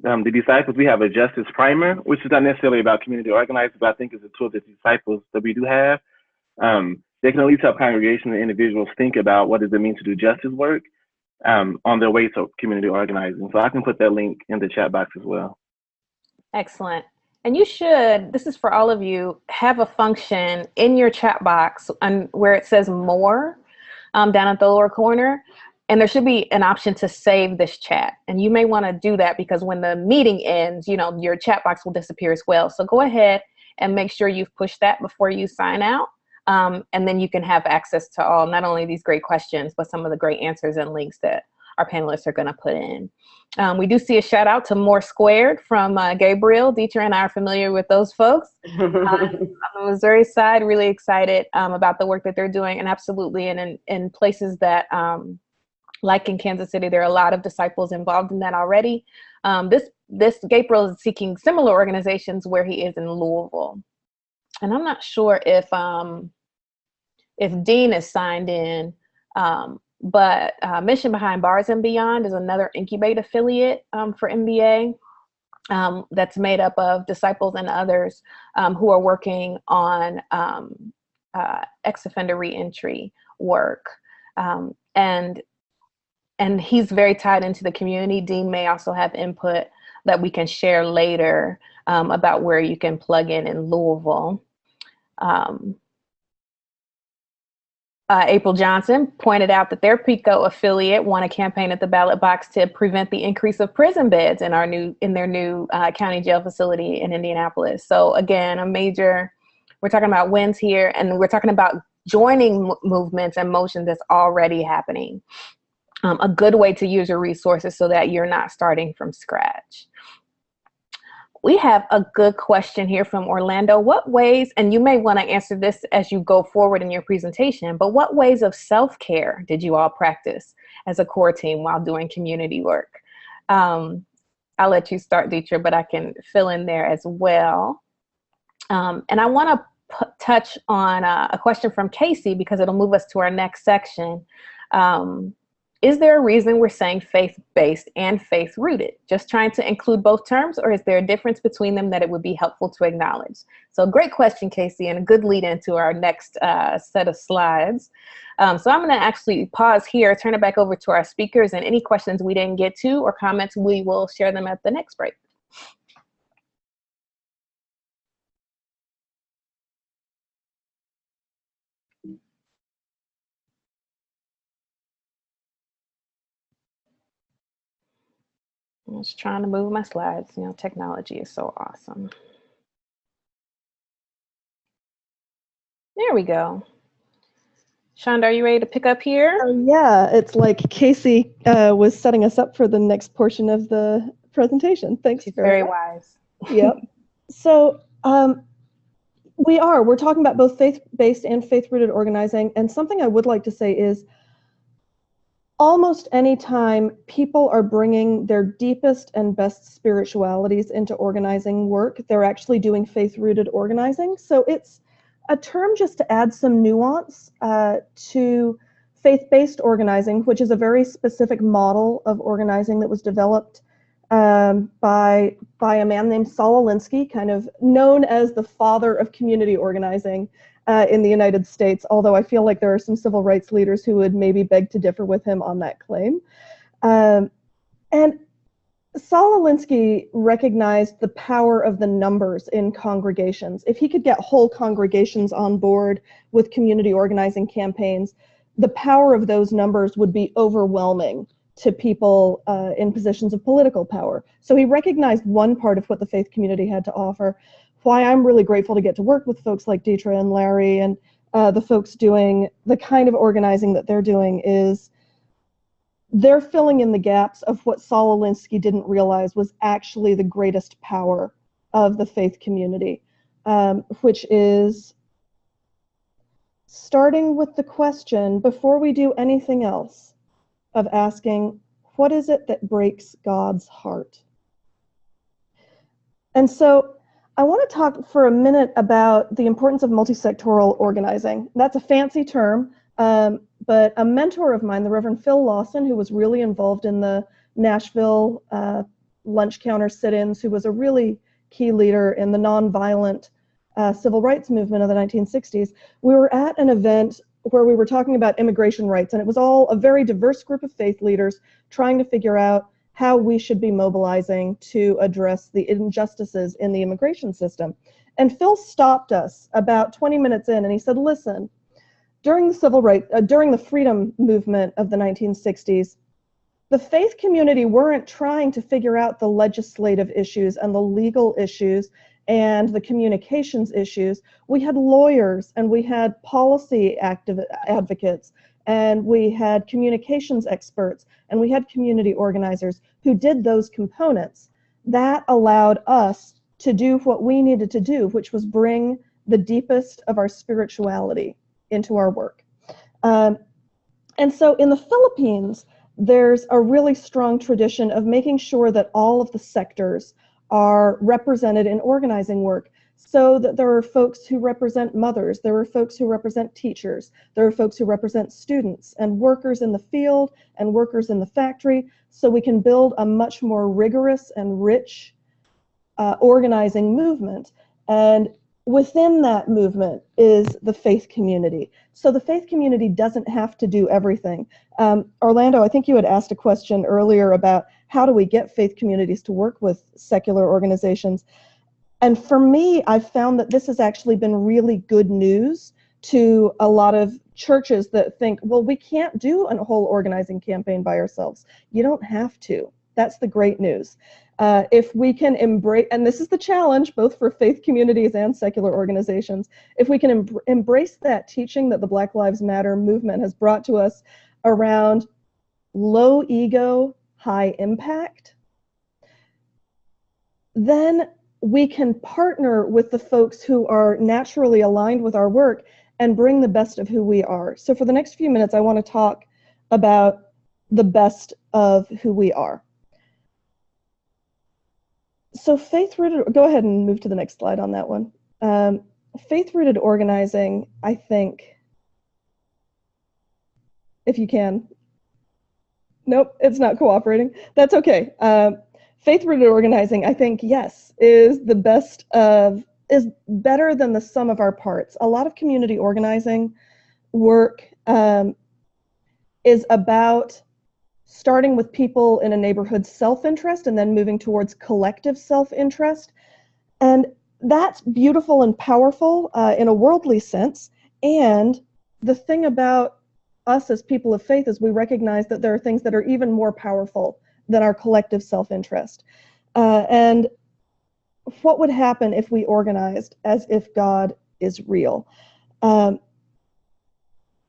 the disciples, we have a justice primer, which is not necessarily about community organizing, but I think it's a tool that disciples that we do have. They can at least help congregations and individuals think about what does it mean to do justice work on their way to community organizing. So I can put that link in the chat box as well. Excellent. And you should, this is for all of you, have a function in your chat box where it says more down at the lower corner. And there should be an option to save this chat. And you may want to do that because when the meeting ends, your chat box will disappear as well. So go ahead and make sure you've pushed that before you sign out. And then you can have access to all, not only these great questions, but some of the great answers and links that our panelists are going to put in. We do see a shout out to More Squared from Gabriel. Dieter and I are familiar with those folks. On the Missouri side, really excited about the work that they're doing. And absolutely, and in places that, like in Kansas City, there are a lot of disciples involved in that already. This Gabriel is seeking similar organizations where he is in Louisville. And I'm not sure if Dean is signed in, but Mission Behind Bars and Beyond is another Incubate affiliate for MBA that's made up of disciples and others who are working on ex-offender reentry work. And he's very tied into the community. Dean may also have input that we can share later about where you can plug in Louisville. April Johnson pointed out that their PICO affiliate won a campaign at the ballot box to prevent the increase of prison beds in their new county jail facility in Indianapolis. So again, we're talking about wins here, and we're talking about joining movements and motions that's already happening. A good way to use your resources so that you're not starting from scratch. We have a good question here from Orlando. What ways, and you may want to answer this as you go forward in your presentation, but what ways of self-care did you all practice as a core team while doing community work? I'll let you start, Dieter, but I can fill in there as well. And I want to touch on a question from Casey because it'll move us to our next section. Is there a reason we're saying faith-based and faith-rooted? Just trying to include both terms, or is there a difference between them that it would be helpful to acknowledge? So great question, Casey, and a good lead into our next set of slides. So I'm going to actually pause here, turn it back over to our speakers, and any questions we didn't get to or comments, we will share them at the next break. I'm just trying to move my slides. You know, technology is so awesome. There we go. Shonda, are you ready to pick up here? Yeah, it's like Casey was setting us up for the next portion of the presentation. Thanks. She's very wise. Yep. So we're talking about both faith-based and faith-rooted organizing. And something I would like to say is almost any time people are bringing their deepest and best spiritualities into organizing work, they're actually doing faith-rooted organizing. So it's a term just to add some nuance to faith-based organizing, which is a very specific model of organizing that was developed by a man named Saul Alinsky, kind of known as the father of community organizing in the United States, although I feel like there are some civil rights leaders who would maybe beg to differ with him on that claim. And Saul Alinsky recognized the power of the numbers in congregations. If he could get whole congregations on board with community organizing campaigns, the power of those numbers would be overwhelming to people in positions of political power. So he recognized one part of what the faith community had to offer. Why I'm really grateful to get to work with folks like Deetra and Larry and the folks doing the kind of organizing that they're doing is they're filling in the gaps of what Saul Alinsky didn't realize was actually the greatest power of the faith community, which is starting with the question, before we do anything else, of asking, what is it that breaks God's heart? And so I want to talk for a minute about the importance of multisectoral organizing. That's a fancy term, but a mentor of mine, the Reverend Phil Lawson, who was really involved in the Nashville lunch counter sit-ins, who was a really key leader in the nonviolent civil rights movement of the 1960s, we were at an event where we were talking about immigration rights, and it was all a very diverse group of faith leaders trying to figure out how we should be mobilizing to address the injustices in the immigration system. And Phil stopped us about 20 minutes in and he said, listen, during the freedom movement of the 1960s, the faith community weren't trying to figure out the legislative issues and the legal issues and the communications issues. We had lawyers and we had policy advocates and we had communications experts and we had community organizers who did those components. That allowed us to do what we needed to do, which was bring the deepest of our spirituality into our work. And so in the Philippines, there's a really strong tradition of making sure that all of the sectors are represented in organizing work, so that there are folks who represent mothers, there are folks who represent teachers, there are folks who represent students and workers in the field and workers in the factory, so we can build a much more rigorous and rich organizing movement. And within that movement is the faith community. So the faith community doesn't have to do everything. Orlando, I think you had asked a question earlier about how do we get faith communities to work with secular organizations. And for me, I've found that this has actually been really good news to a lot of churches that think, well, we can't do a whole organizing campaign by ourselves. You don't have to. That's the great news. If we can embrace, and this is the challenge both for faith communities and secular organizations, if we can embrace that teaching that the Black Lives Matter movement has brought to us around low ego, high impact, then we can partner with the folks who are naturally aligned with our work and bring the best of who we are. So for the next few minutes, I want to talk about the best of who we are. So faith-rooted, go ahead and move to the next slide on that one. faith-rooted organizing, I think, if you can. Nope, it's not cooperating. That's okay. Faith-rooted organizing, I think, yes, is better than the sum of our parts. A lot of community organizing work is about starting with people in a neighborhood's self-interest and then moving towards collective self-interest. And that's beautiful and powerful in a worldly sense. And the thing about us as people of faith is we recognize that there are things that are even more powerful than our collective self-interest. And what would happen if we organized as if God is real?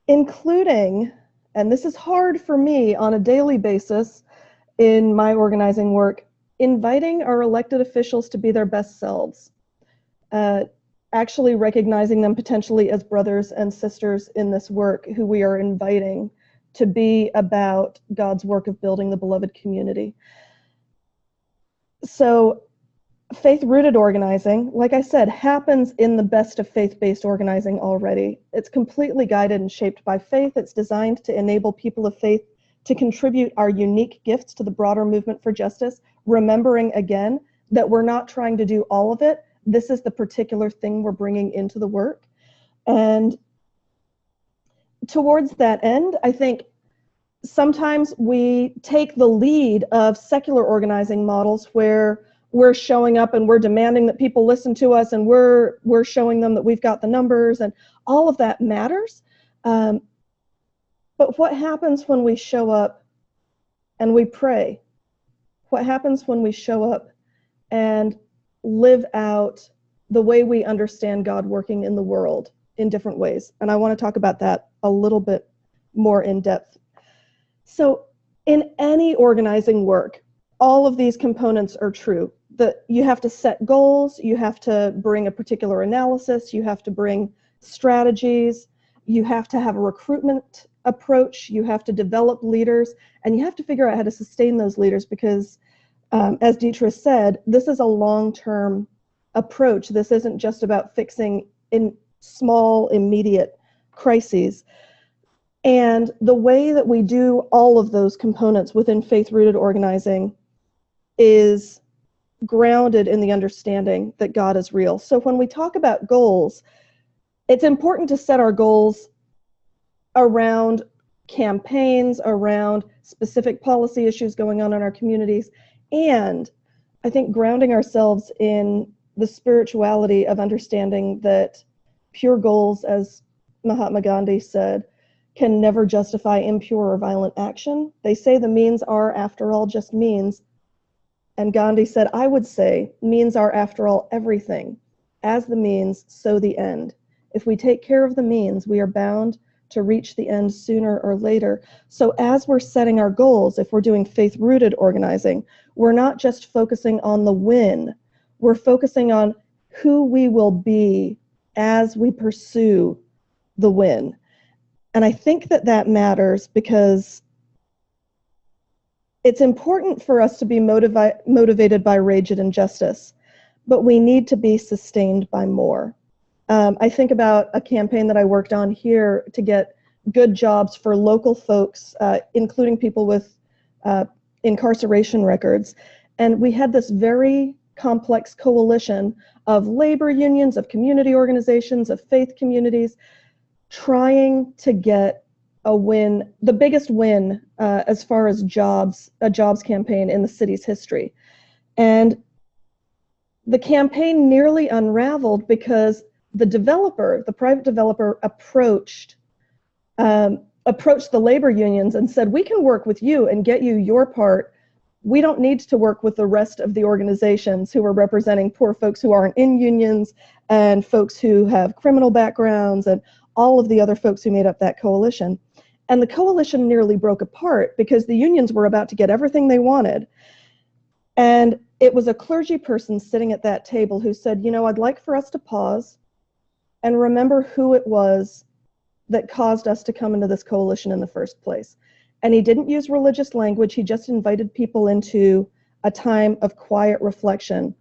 Including, and this is hard for me on a daily basis in my organizing work, inviting our elected officials to be their best selves. Actually recognizing them potentially as brothers and sisters in this work who we are inviting to be about God's work of building the beloved community. So faith-rooted organizing, like I said, happens in the best of faith-based organizing already. It's completely guided and shaped by faith. It's designed to enable people of faith to contribute our unique gifts to the broader movement for justice, remembering again that we're not trying to do all of it. This is the particular thing we're bringing into the work. And towards that end, I think sometimes we take the lead of secular organizing models where we're showing up and we're demanding that people listen to us, and we're showing them that we've got the numbers, and all of that matters. But what happens when we show up and we pray? What happens when we show up and live out the way we understand God working in the world in different ways? And I want to talk about that a little bit more in depth. So in any organizing work, all of these components are true. That you have to set goals, you have to bring a particular analysis, you have to bring strategies, you have to have a recruitment approach, you have to develop leaders, and you have to figure out how to sustain those leaders because as Dietrich said, this is a long-term approach. This isn't just about fixing in small, immediate crises. And the way that we do all of those components within faith-rooted organizing is grounded in the understanding that God is real. So when we talk about goals, it's important to set our goals around campaigns, around specific policy issues going on in our communities, and I think grounding ourselves in the spirituality of understanding that pure goals, as Mahatma Gandhi said, can never justify impure or violent action. They say the means are, after all, just means. And Gandhi said, I would say, means are, after all, everything. As the means, so the end. If we take care of the means, we are bound to reach the end sooner or later. So as we're setting our goals, if we're doing faith-rooted organizing, we're not just focusing on the win. We're focusing on who we will be as we pursue the win. And I think that that matters because it's important for us to be motivated by rage at injustice, but we need to be sustained by more. I think about a campaign that I worked on here to get good jobs for local folks, including people with incarceration records. And we had this very complex coalition of labor unions, of community organizations, of faith communities, trying to get a win, the biggest win as far as a jobs campaign in the city's history. And the campaign nearly unraveled because the private developer approached the labor unions and said, we can work with you and get you your part. We don't need to work with the rest of the organizations who are representing poor folks who aren't in unions and folks who have criminal backgrounds and all of the other folks who made up that coalition. And the coalition nearly broke apart because the unions were about to get everything they wanted. And it was a clergy person sitting at that table who said, you know, I'd like for us to pause and remember who it was that caused us to come into this coalition in the first place. And he didn't use religious language. He just invited people into a time of quiet reflection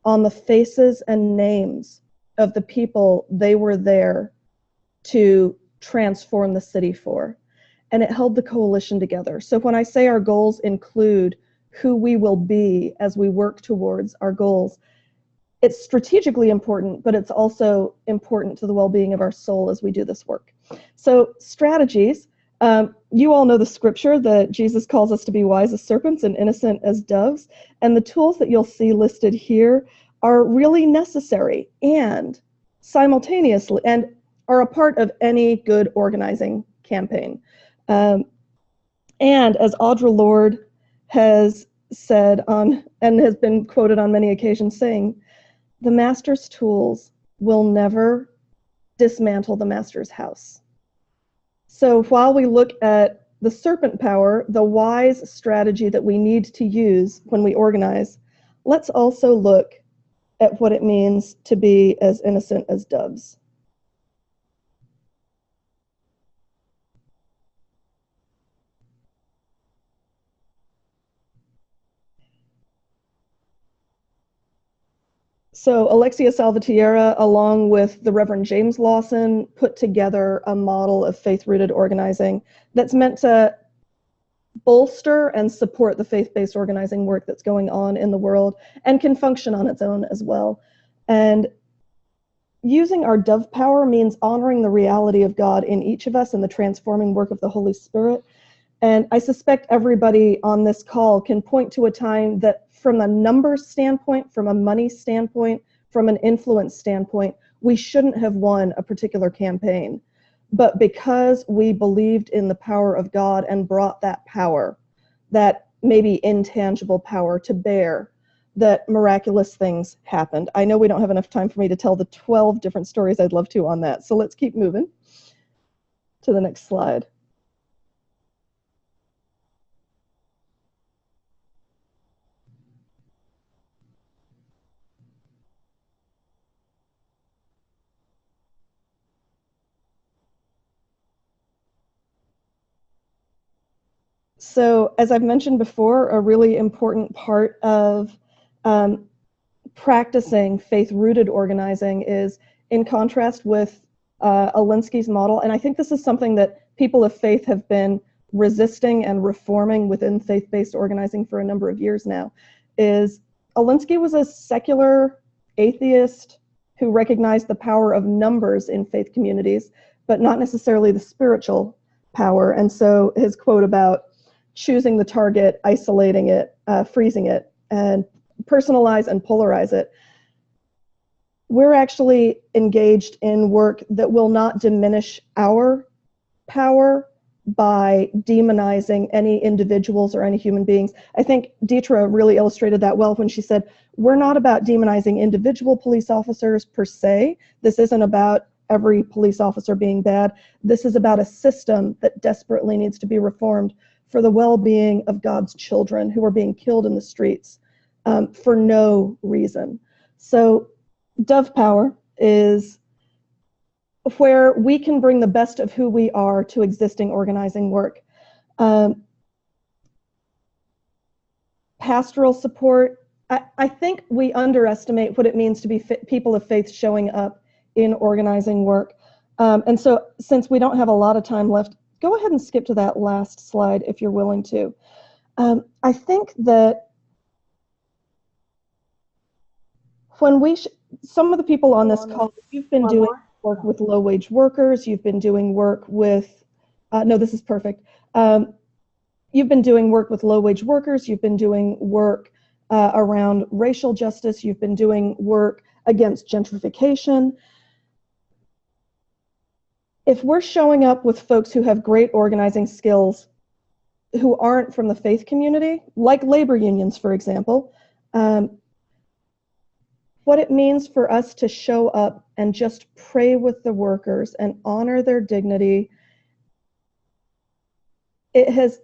on the faces and names of the people they were there to transform the city for. And it held the coalition together. So when I say our goals include who we will be as we work towards our goals, it's strategically important, but it's also important to the well-being of our soul as we do this work. So strategies, you all know the scripture that Jesus calls us to be wise as serpents and innocent as doves. And the tools that you'll see listed here are really necessary and simultaneously, and are a part of any good organizing campaign. And as Audre Lorde has said on, and has been quoted on many occasions saying, the master's tools will never dismantle the master's house. So while we look at the serpent power, the wise strategy that we need to use when we organize, let's also look at what it means to be as innocent as doves. So Alexia Salvatierra, along with the Reverend James Lawson, put together a model of faith-rooted organizing that's meant to bolster and support the faith-based organizing work that's going on in the world and can function on its own as well. And using our dove power means honoring the reality of God in each of us and the transforming work of the Holy Spirit. And I suspect everybody on this call can point to a time that from a numbers standpoint, from a money standpoint, from an influence standpoint, we shouldn't have won a particular campaign. But because we believed in the power of God and brought that power, that maybe intangible power to bear, that miraculous things happened. I know we don't have enough time for me to tell the 12 different stories I'd love to on that. So let's keep moving to the next slide. So as I've mentioned before, a really important part of practicing faith-rooted organizing is in contrast with Alinskys Model. And I think this is something that people of faith have been resisting and reforming within faith-based organizing for a number of years now, is Alinsky was a secular atheist who recognized the power of numbers in faith communities, but not necessarily the spiritual power. And so his quote about choosing the target, isolating it, freezing it, and personalize and polarize it. We're actually engaged in work that will not diminish our power by demonizing any individuals or any human beings. I think Dietra really illustrated that well when she said, we're not about demonizing individual police officers per se. This isn't about every police officer being bad. This is about a system that desperately needs to be reformed for the well-being of God's children who are being killed in the streets for no reason. So dove power is where we can bring the best of who we are to existing organizing work. Pastoral support, I think we underestimate what it means to be people of faith showing up in organizing work. And so since we don't have a lot of time left, go ahead and skip to that last slide if you're willing to. I think that when some of the people on this call, you've been doing work with low-wage workers, you've been doing work with, no, this is perfect. You've been doing work with low-wage workers, you've been doing work around racial justice, you've been doing work against gentrification. If we're showing up with folks who have great organizing skills who aren't from the faith community, like labor unions, for example, what it means for us to show up and just pray with the workers and honor their dignity, it has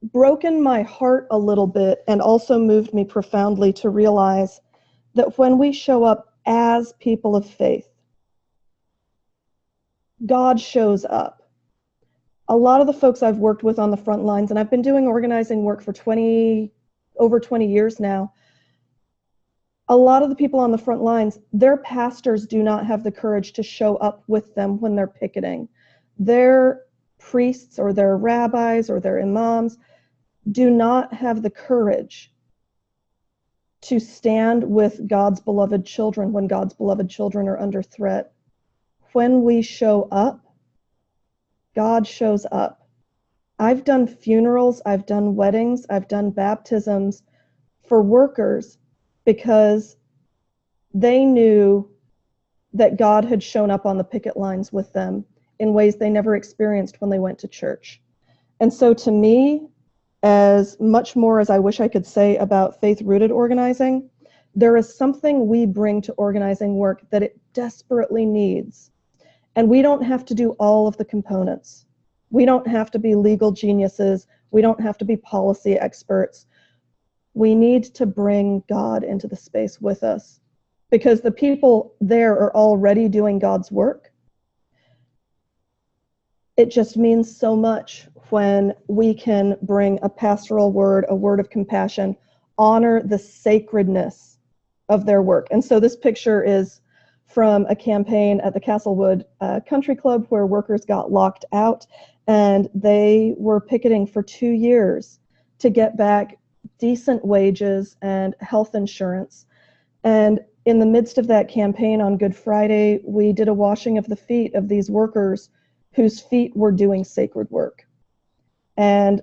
broken my heart a little bit and also moved me profoundly to realize that when we show up as people of faith, God shows up. A lot of the folks I've worked with on the front lines, and I've been doing organizing work for over 20 years now, a lot of the people on the front lines, their pastors do not have the courage to show up with them when they're picketing. Their priests or their rabbis or their imams do not have the courage to stand with God's beloved children when God's beloved children are under threat. When we show up, God shows up. I've done funerals, I've done weddings, I've done baptisms for workers because they knew that God had shown up on the picket lines with them in ways they never experienced when they went to church. And so to me, as much more as I wish I could say about faith-rooted organizing, there is something we bring to organizing work that it desperately needs. And we don't have to do all of the components. We don't have to be legal geniuses. We don't have to be policy experts. We need to bring God into the space with us because the people there are already doing God's work. It just means so much when we can bring a pastoral word, a word of compassion, honor the sacredness of their work. And so this picture is from a campaign at the Castlewood Country Club where workers got locked out, and they were picketing for 2 years to get back decent wages and health insurance. And in the midst of that campaign on Good Friday, we did a washing of the feet of these workers whose feet were doing sacred work. And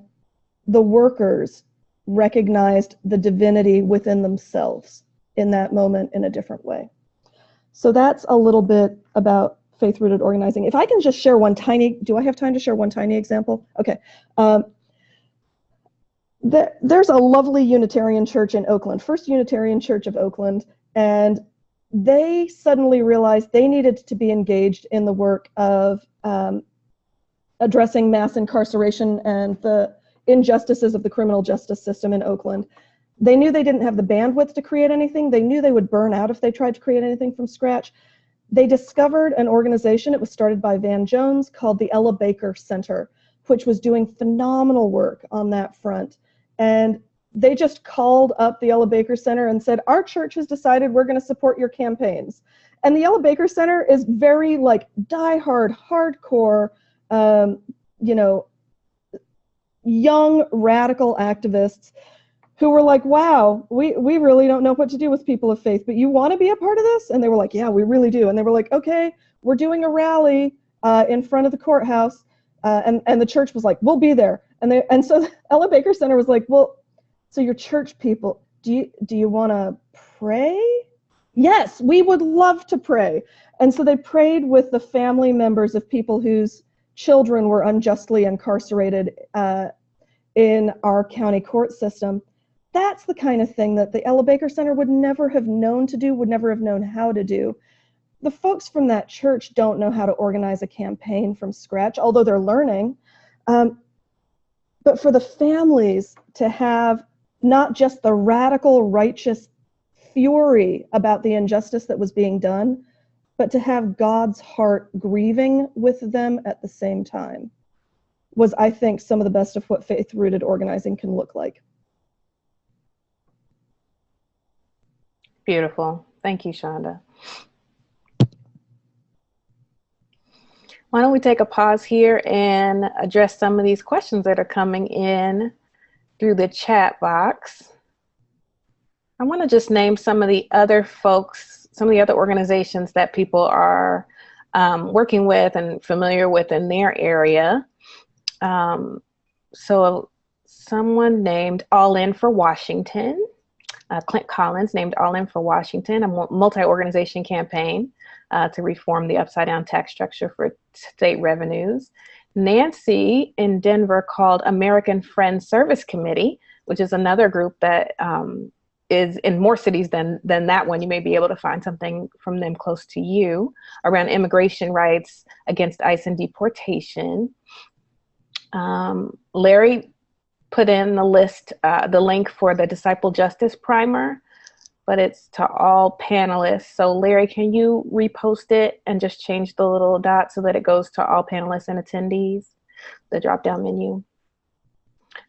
the workers recognized the divinity within themselves in that moment in a different way. So that's a little bit about faith-rooted organizing. If I can just share one tiny, do I have time to share one tiny example? Okay. There's a lovely Unitarian church in Oakland, First Unitarian Church of Oakland, and they suddenly realized they needed to be engaged in the work of addressing mass incarceration and the injustices of the criminal justice system in Oakland. They knew they didn't have the bandwidth to create anything. They knew they would burn out if they tried to create anything from scratch. They discovered an organization, it was started by Van Jones, called the Ella Baker Center, which was doing phenomenal work on that front. And they just called up the Ella Baker Center and said, our church has decided we're going to support your campaigns. And the Ella Baker Center is very like diehard, hardcore, young radical activists who were like, wow, we really don't know what to do with people of faith, but you want to be a part of this? And they were like, yeah, we really do. And they were like, okay, we're doing a rally in front of the courthouse. And the church was like, we'll be there. And so the Ella Baker Center was like, well, so your church people, do you want to pray? Yes, we would love to pray. And so they prayed with the family members of people whose children were unjustly incarcerated in our county court system. That's the kind of thing that the Ella Baker Center would never have known to do, would never have known how to do. The folks from that church don't know how to organize a campaign from scratch, although they're learning. But for the families to have not just the radical righteous fury about the injustice that was being done, but to have God's heart grieving with them at the same time was, I think, some of the best of what faith-rooted organizing can look like. Beautiful. Thank you, Shonda. Why don't we take a pause here and address some of these questions that are coming in through the chat box. I want to just name some of the other folks, some of the other organizations that people are working with and familiar with in their area. So someone named All In for Washington, Clint Collins named All In for Washington, a multi-organization campaign to reform the upside-down tax structure for state revenues. Nancy in Denver called American Friends Service Committee, which is another group that is in more cities than that one. You may be able to find something from them close to you around immigration rights against ICE and deportation. Larry put in the list, the link for the Disciple Justice Primer, but it's to all panelists. So Larry, can you repost it and just change the little dot so that it goes to all panelists and attendees, the drop-down menu?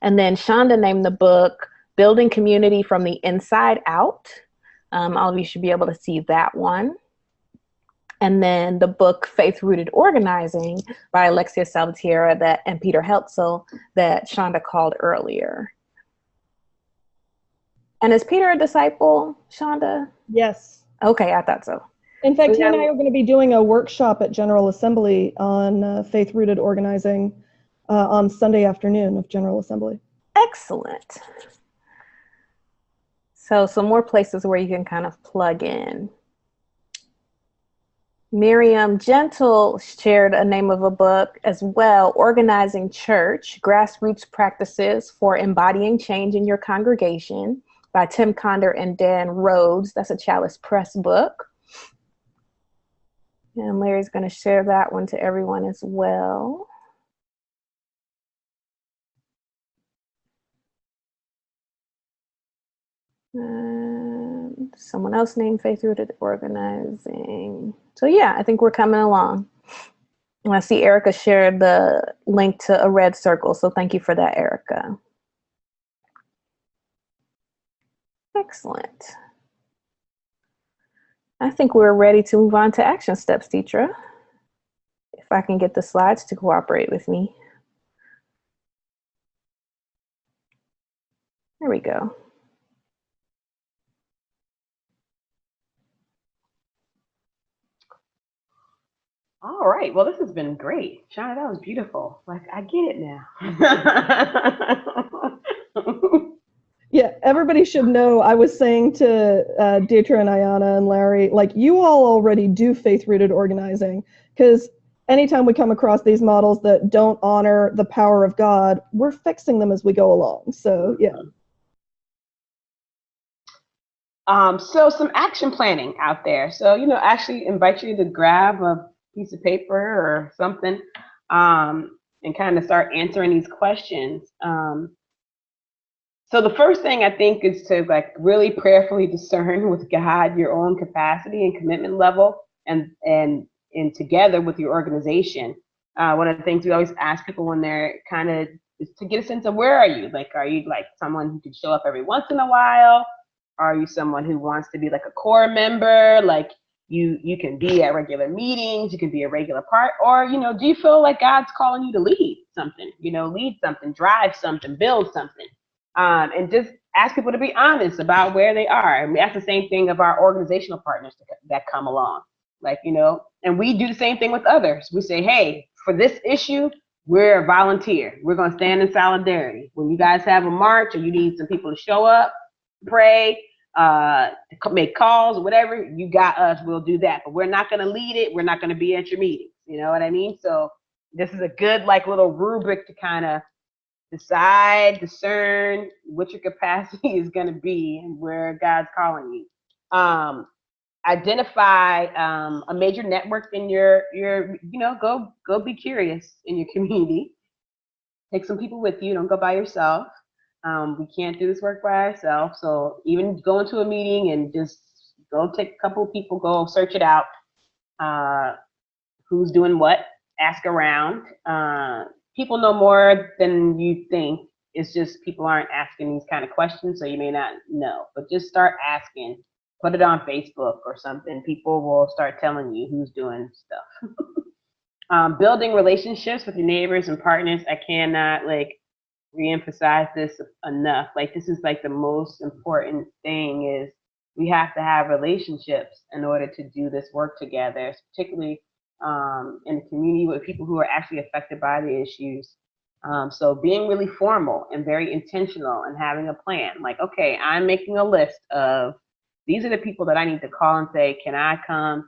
And then Shonda named the book Building Community from the Inside Out, All of you should be able to see that one. And then the book FaithRooted Organizing by Alinskys Model and Peter Heltzel that Shonda called earlier. And is Peter a disciple, Shonda? Yes. Okay, I thought so. In fact, he and I are going to be doing a workshop at General Assembly on faith-rooted organizing on Sunday afternoon of General Assembly. Excellent. So some more places where you can kind of plug in. Miriam Gentle shared a name of a book as well, Organizing Church, Grassroots Practices for Embodying Change in Your Congregation by Tim Conder and Dan Rhodes. That's a Chalice Press book. And Larry's going to share that one to everyone as well. Someone else named FaithRooted Organizing. So yeah, I think we're coming along. And I see Erica shared the link to a red circle, so thank you for that, Erica. Excellent. I think we're ready to move on to action steps, Deetra. If I can get the slides to cooperate with me. There we go. All right. Well, this has been great. Shauna, that was beautiful. Like, I get it now. Yeah, everybody should know, I was saying to Deetra and Ayanna and Larry, like, you all already do faith-rooted organizing, because anytime we come across these models that don't honor the power of God, we're fixing them as we go along. So, yeah. So some action planning out there. So, actually invite you to grab a piece of paper or something and kind of start answering these questions. So the first thing I think is to really prayerfully discern with God your own capacity and commitment level and together with your organization. One of the things we always ask people when they're kind of is to get a sense of where are you? Like, are you like someone who can show up every once in a while? Are you someone who wants to be like a core member? Like you can be at regular meetings, you can be a regular part, or, do you feel like God's calling you to lead something, lead something, drive something, build something? And just ask people to be honest about where they are. And that's the same thing of our organizational partners that come along. And we do the same thing with others. We say, hey, for this issue, we're a volunteer. We're going to stand in solidarity. When you guys have a march or you need some people to show up, pray, make calls, whatever, you got us, we'll do that. But we're not going to lead it. We're not going to be at your meetings. You know what I mean? So this is a good little rubric to kind of decide, discern what your capacity is going to be and where God's calling you. Identify a major network in your go be curious in your community. Take some people with you. Don't go by yourself. We can't do this work by ourselves. So even go into a meeting and just go take a couple of people, go search it out. Who's doing what? Ask around. People know more than you think. It's just people aren't asking these kind of questions, so you may not know. But just start asking. Put it on Facebook or something. People will start telling you who's doing stuff. Building relationships with your neighbors and partners. I cannot reemphasize this enough. This is the most important thing is we have to have relationships in order to do this work together, particularly in the community with people who are actually affected by the issues. So being really formal and very intentional and having a plan. Okay, I'm making a list of these are the people that I need to call and say, can I come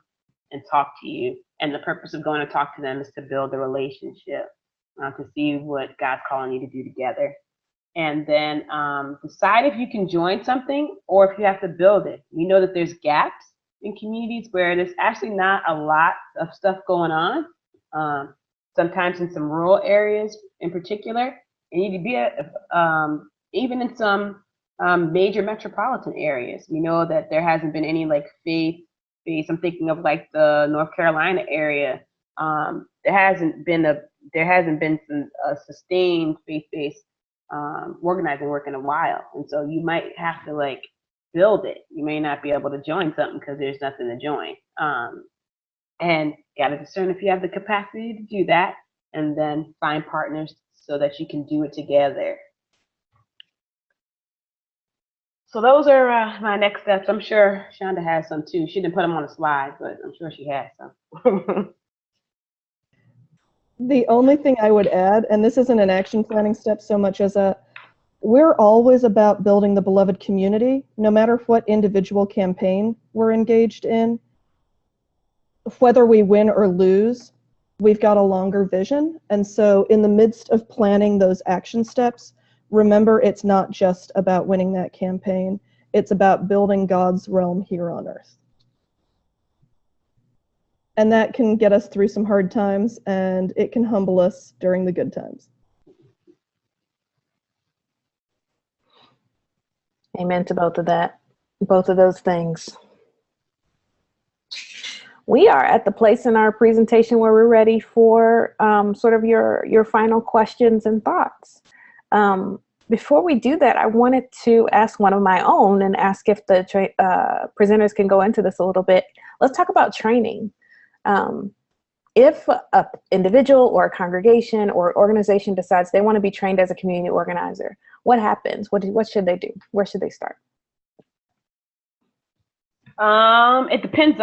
and talk to you? And the purpose of going to talk to them is to build a relationship, to see what God's calling you to do together. And then decide if you can join something or if you have to build it. We know that there's gaps in communities where there's actually not a lot of stuff going on. Sometimes in some rural areas in particular, and you could be even in some major metropolitan areas. We know that there hasn't been any faith-based. I'm thinking of the North Carolina area. There hasn't been some sustained faith-based organizing work in a while, and so you might have to build it. You may not be able to join something because there's nothing to join. And you got to discern if you have the capacity to do that, and then find partners so that you can do it together. So those are my next steps. I'm sure Shonda has some too. She didn't put them on the slide, but I'm sure she has some. The only thing I would add, and this isn't an action planning step so much as we're always about building the beloved community, no matter what individual campaign we're engaged in. Whether we win or lose, we've got a longer vision. And so in the midst of planning those action steps, remember, it's not just about winning that campaign. It's about building God's realm here on earth. And that can get us through some hard times, and it can humble us during the good times. Amen to both of those things. We are at the place in our presentation where we're ready for sort of your final questions and thoughts. Before we do that, I wanted to ask one of my own and ask if the presenters can go into this a little bit. Let's talk about training. If an individual or a congregation or organization decides they want to be trained as a community organizer, what happens? What should they do? Where should they start? It depends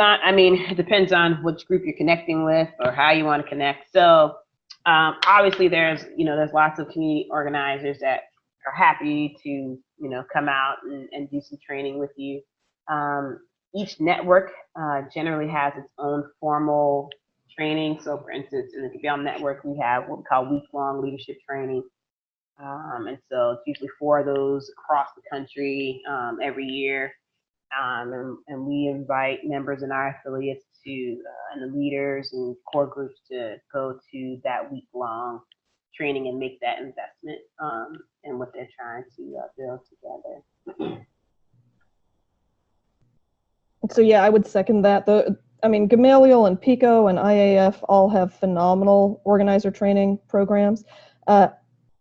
on which group you're connecting with or how you want to connect. So obviously there's lots of community organizers that are happy to, come out and do some training with you. Each network generally has its own formal training. So for instance, in the Cabell network, we have what we call week-long leadership training. And so it's usually 4 of those across the country every year. And we invite members in our affiliates to, and the leaders and core groups to go to that week-long training and make that investment in what they're trying to build together. So yeah, I would second that. Gamaliel and PICO and IAF all have phenomenal organizer training programs.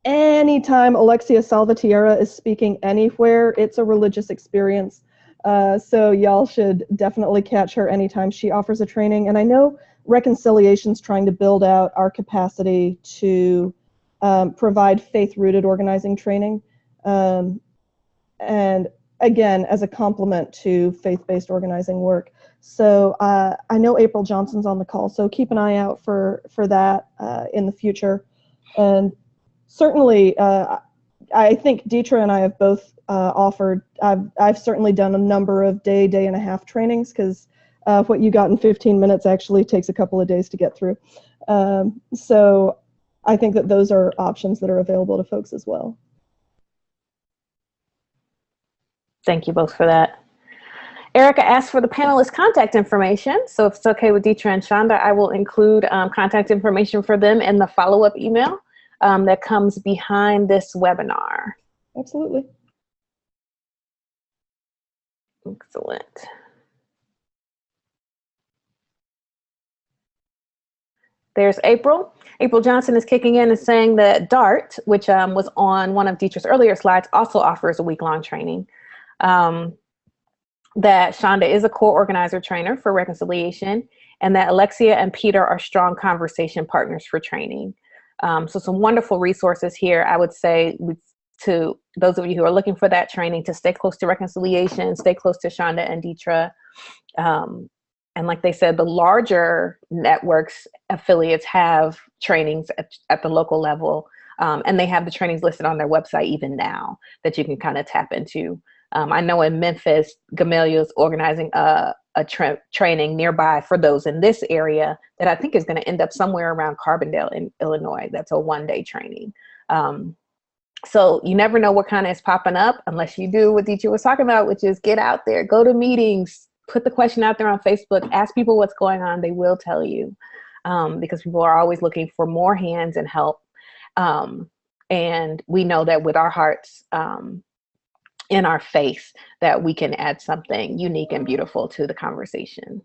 Anytime Alexia Salvatierra is speaking anywhere, it's a religious experience. So y'all should definitely catch her anytime she offers a training. And I know Reconciliation's trying to build out our capacity to provide faith-rooted organizing training. And again, as a complement to faith-based organizing work. So I know April Johnson's on the call, so keep an eye out for that in the future. And certainly, I think Deetra and I have both offered, I've certainly done a number of day and a half trainings, because what you got in 15 minutes actually takes a couple of days to get through. So I think that those are options that are available to folks as well. Thank you both for that. Erica asked for the panelists' contact information. So if it's okay with Deetra and Shonda, I will include contact information for them in the follow-up email that comes behind this webinar. Absolutely. Excellent. There's April. April Johnson is kicking in and saying that DART, which was on one of Deetra's earlier slides, also offers a week-long training. That Shonda is a core organizer trainer for Reconciliation, and that Alexia and Peter are strong conversation partners for training. So some wonderful resources here. I would say to those of you who are looking for that training to stay close to Reconciliation, stay close to Shonda and Deetra. And like they said, the larger networks affiliates have trainings at the local level, and they have the trainings listed on their website even now that you can kind of tap into. I know in Memphis, Gamaliel is organizing a training nearby for those in this area that I think is going to end up somewhere around Carbondale in Illinois. That's a one-day training. So you never know what kind of is popping up unless you do what Deetra was talking about, which is get out there, go to meetings, put the question out there on Facebook, ask people what's going on. They will tell you because people are always looking for more hands and help. And we know that with our hearts, in our faith, that we can add something unique and beautiful to the conversation.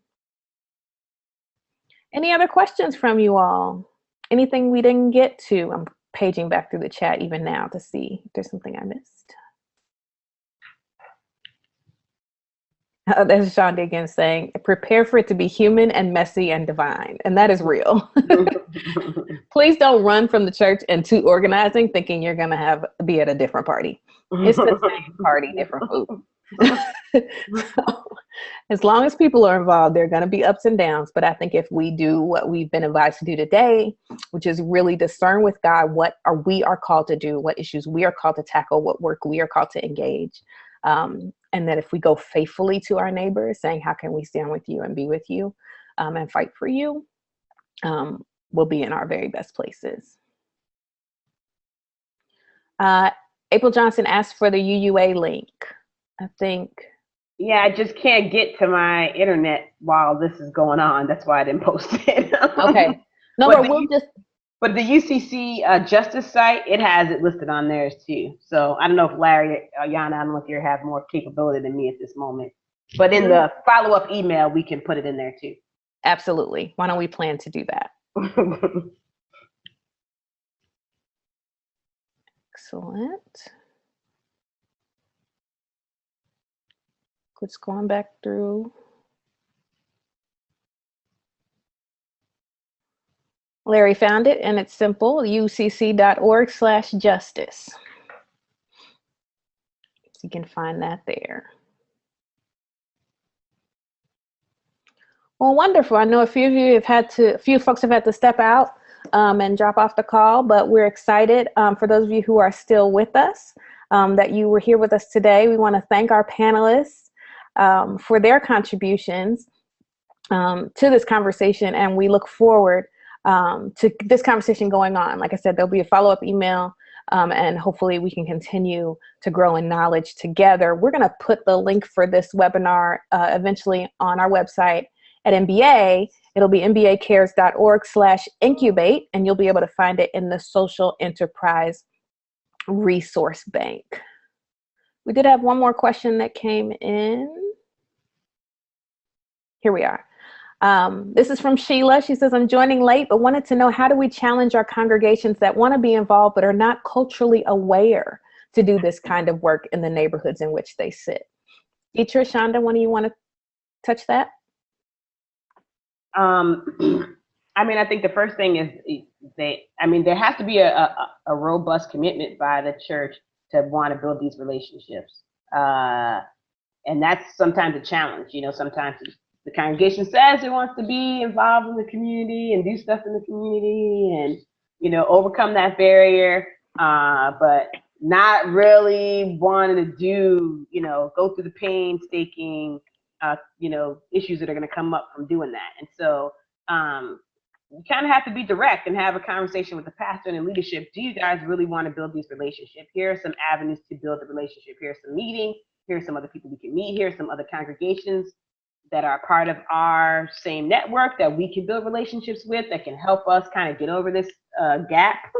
Any other questions from you all? Anything we didn't get to? I'm paging back through the chat even now to see if there's something I missed. There's Shonda again saying, prepare for it to be human and messy and divine. And that is real. Please don't run from the church into organizing thinking you're going to be at a different party. It's the same party, different food. So, as long as people are involved, there are going to be ups and downs. But I think if we do what we've been advised to do today, which is really discern with God, what we are called to do, what issues we are called to tackle, what work we are called to engage. And that if we go faithfully to our neighbors, saying, how can we stand with you and be with you and fight for you, we'll be in our very best places. April Johnson asked for the UUA link, I think. Yeah, I just can't get to my internet while this is going on. That's why I didn't post it. Okay. No, but we'll just... But the UCC Justice site, it has it listed on theirs too. So I don't know if Larry, Yana, I don't know if you have more capability than me at this moment. But in the follow-up email, we can put it in there too. Absolutely. Why don't we plan to do that? Excellent. Just going back through. Larry found it, and it's simple, ucc.org/justice. So you can find that there. Well, wonderful. I know a few folks have had to step out and drop off the call, but we're excited for those of you who are still with us, that you were here with us today. We want to thank our panelists for their contributions to this conversation, and we look forward to this conversation going on. Like I said, there'll be a follow-up email, and hopefully we can continue to grow in knowledge together. We're going to put the link for this webinar eventually on our website at MBA. It'll be mbacares.org/incubate, and you'll be able to find it in the Social Enterprise Resource Bank. We did have one more question that came in. Here we are. This is from Sheila. She says, I'm joining late, but wanted to know, how do we challenge our congregations that want to be involved but are not culturally aware to do this kind of work in the neighborhoods in which they sit? Deetra, Shonda, one of you want to touch that? I mean, I think the first thing is there has to be a robust commitment by the church to want to build these relationships. And that's sometimes a challenge. You know, sometimes the congregation says it wants to be involved in the community and do stuff in the community and, you know, overcome that barrier, but not really wanting to do, you know, go through the painstaking, you know, issues that are going to come up from doing that. And so you kind of have to be direct and have a conversation with the pastor and the leadership. Do you guys really want to build these relationships? Here are some avenues to build the relationship. Here's some meeting. Here's some other people we can meet. Here's some other congregations that are part of our same network that we can build relationships with, that can help us kind of get over this gap,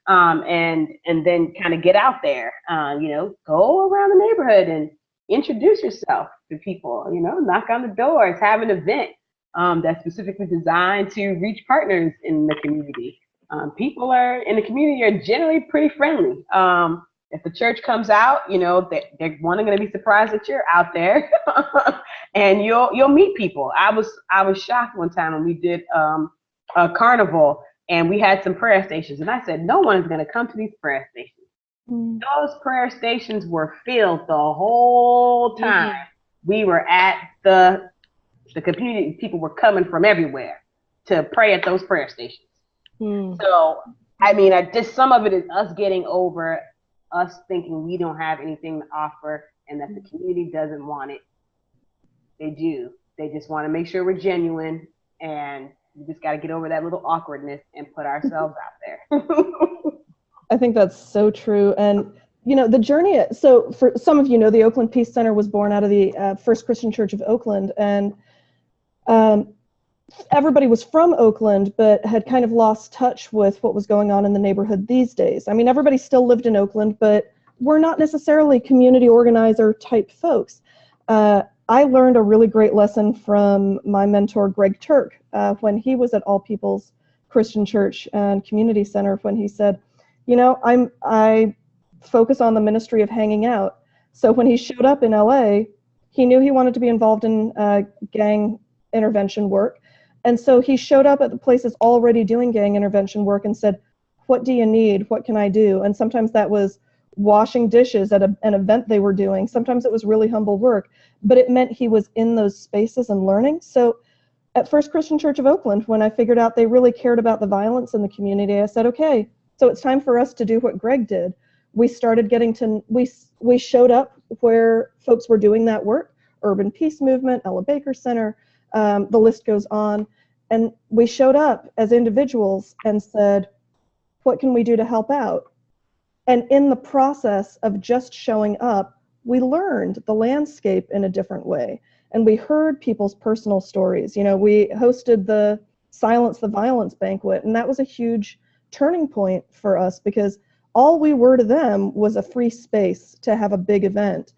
and then kind of get out there, you know, go around the neighborhood and introduce yourself to people, you know, knock on the doors, have an event that's specifically designed to reach partners in the community. People are in the community are generally pretty friendly. If the church comes out, you know, they're going to be surprised that you're out there, and you'll meet people. I was shocked one time when we did a carnival and we had some prayer stations, and I said, no one's going to come to these prayer stations. Those prayer stations were filled the whole time. We were at the community. People were coming from everywhere to pray at those prayer stations. So, I mean, just some of it is us getting over us thinking we don't have anything to offer and that the community doesn't want it. They do. They just want to make sure we're genuine, and we just got to get over that little awkwardness and put ourselves out there. I think that's so true. And, you know, the journey, so for some of you know, the Oakland Peace Center was born out of the First Christian Church of Oakland, and everybody was from Oakland, but had kind of lost touch with what was going on in the neighborhood these days. I mean, everybody still lived in Oakland, but we're not necessarily community organizer type folks. I learned a really great lesson from my mentor, Greg Turk, when he was at All People's Christian Church and Community Center, when he said, you know, I focus on the ministry of hanging out. So when he showed up in LA, He knew he wanted to be involved in gang intervention work. And so he showed up at the places already doing gang intervention work and said, what do you need? What can I do? And sometimes that was washing dishes at an event they were doing. Sometimes it was really humble work, but it meant he was in those spaces and learning. So at First Christian Church of Oakland, when I figured out they really cared about the violence in the community, I said, okay, so it's time for us to do what Greg did. We started getting to, we showed up where folks were doing that work, Urban Peace Movement, Ella Baker Center, the list goes on. And we showed up as individuals and said, what can we do to help out? And in the process of just showing up, we learned the landscape in a different way. And we heard people's personal stories. You know, we hosted the Silence the Violence banquet, and that was a huge turning point for us because all we were to them was a free space to have a big event.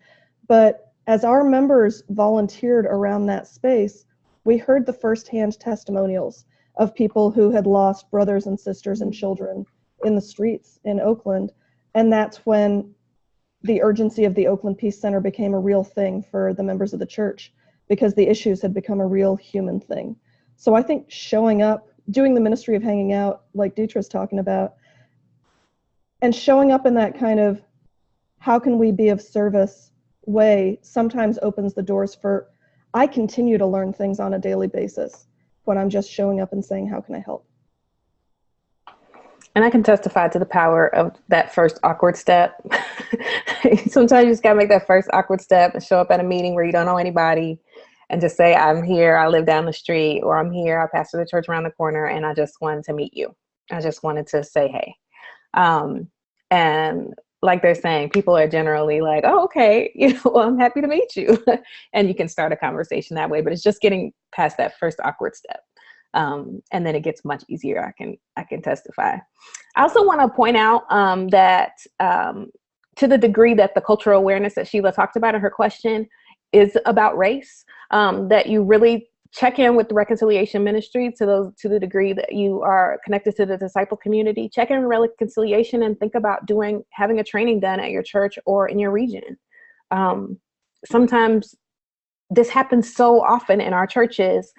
But as our members volunteered around that space, we heard the firsthand testimonials of people who had lost brothers and sisters and children in the streets in Oakland. And that's when the urgency of the Oakland Peace Center became a real thing for the members of the church, because the issues had become a real human thing. So I think showing up, doing the ministry of hanging out, like Deetra's talking about, and showing up in that kind of how can we be of service way sometimes opens the doors for, I continue to learn things on a daily basis when I'm just showing up and saying, how can I help? And I can testify to the power of that first awkward step. Sometimes you just gotta make that first awkward step and show up at a meeting where you don't know anybody and just say, I'm here, I live down the street, or I'm here, I pastor the church around the corner, and I just wanted to meet you. I just wanted to say, hey. And like they're saying, people are generally like, oh, okay, you know, well, I'm happy to meet you. And you can start a conversation that way, but it's just getting past that first awkward step. And then it gets much easier. I can testify. I also want to point out that to the degree that the cultural awareness that Sheila talked about in her question is about race, that you really check in with the reconciliation ministry to the degree that you are connected to the disciple community. Check in with reconciliation and think about having a training done at your church or in your region. Sometimes this happens so often in our churches,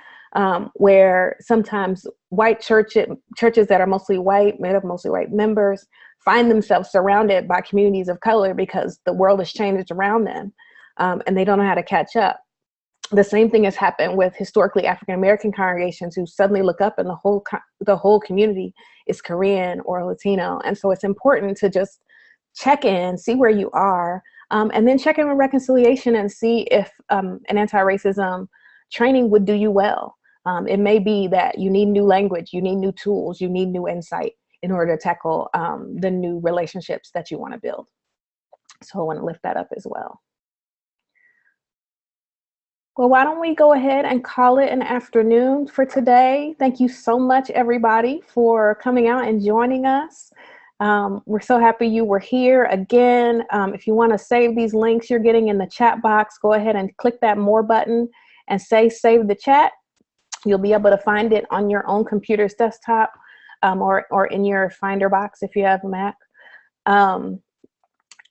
where sometimes white churches that are mostly white, made up mostly white members, find themselves surrounded by communities of color because the world has changed around them, and they don't know how to catch up. The same thing has happened with historically African-American congregations who suddenly look up and the whole community is Korean or Latino. And so it's important to just check in, see where you are, and then check in with reconciliation and see if an anti-racism training would do you well. It may be that you need new language, you need new tools, you need new insight in order to tackle the new relationships that you want to build. So I want to lift that up as well. Well, why don't we go ahead and call it an afternoon for today. Thank you so much, everybody, for coming out and joining us. We're so happy you were here. Again, if you want to save these links you're getting in the chat box, go ahead and click that more button and say save the chat. You'll be able to find it on your own computer's desktop, or in your Finder box if you have a Mac.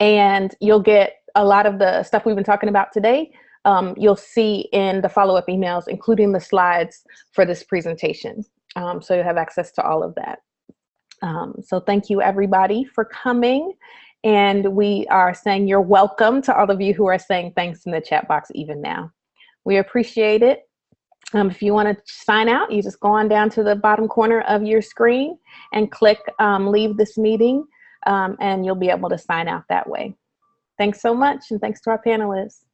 And you'll get a lot of the stuff we've been talking about today. You'll see in the follow-up emails, including the slides for this presentation. So you'll have access to all of that. So thank you, everybody, for coming. And we are saying you're welcome to all of you who are saying thanks in the chat box even now. We appreciate it. If you want to sign out, you just go on down to the bottom corner of your screen and click leave this meeting, and you'll be able to sign out that way. Thanks so much, and thanks to our panelists.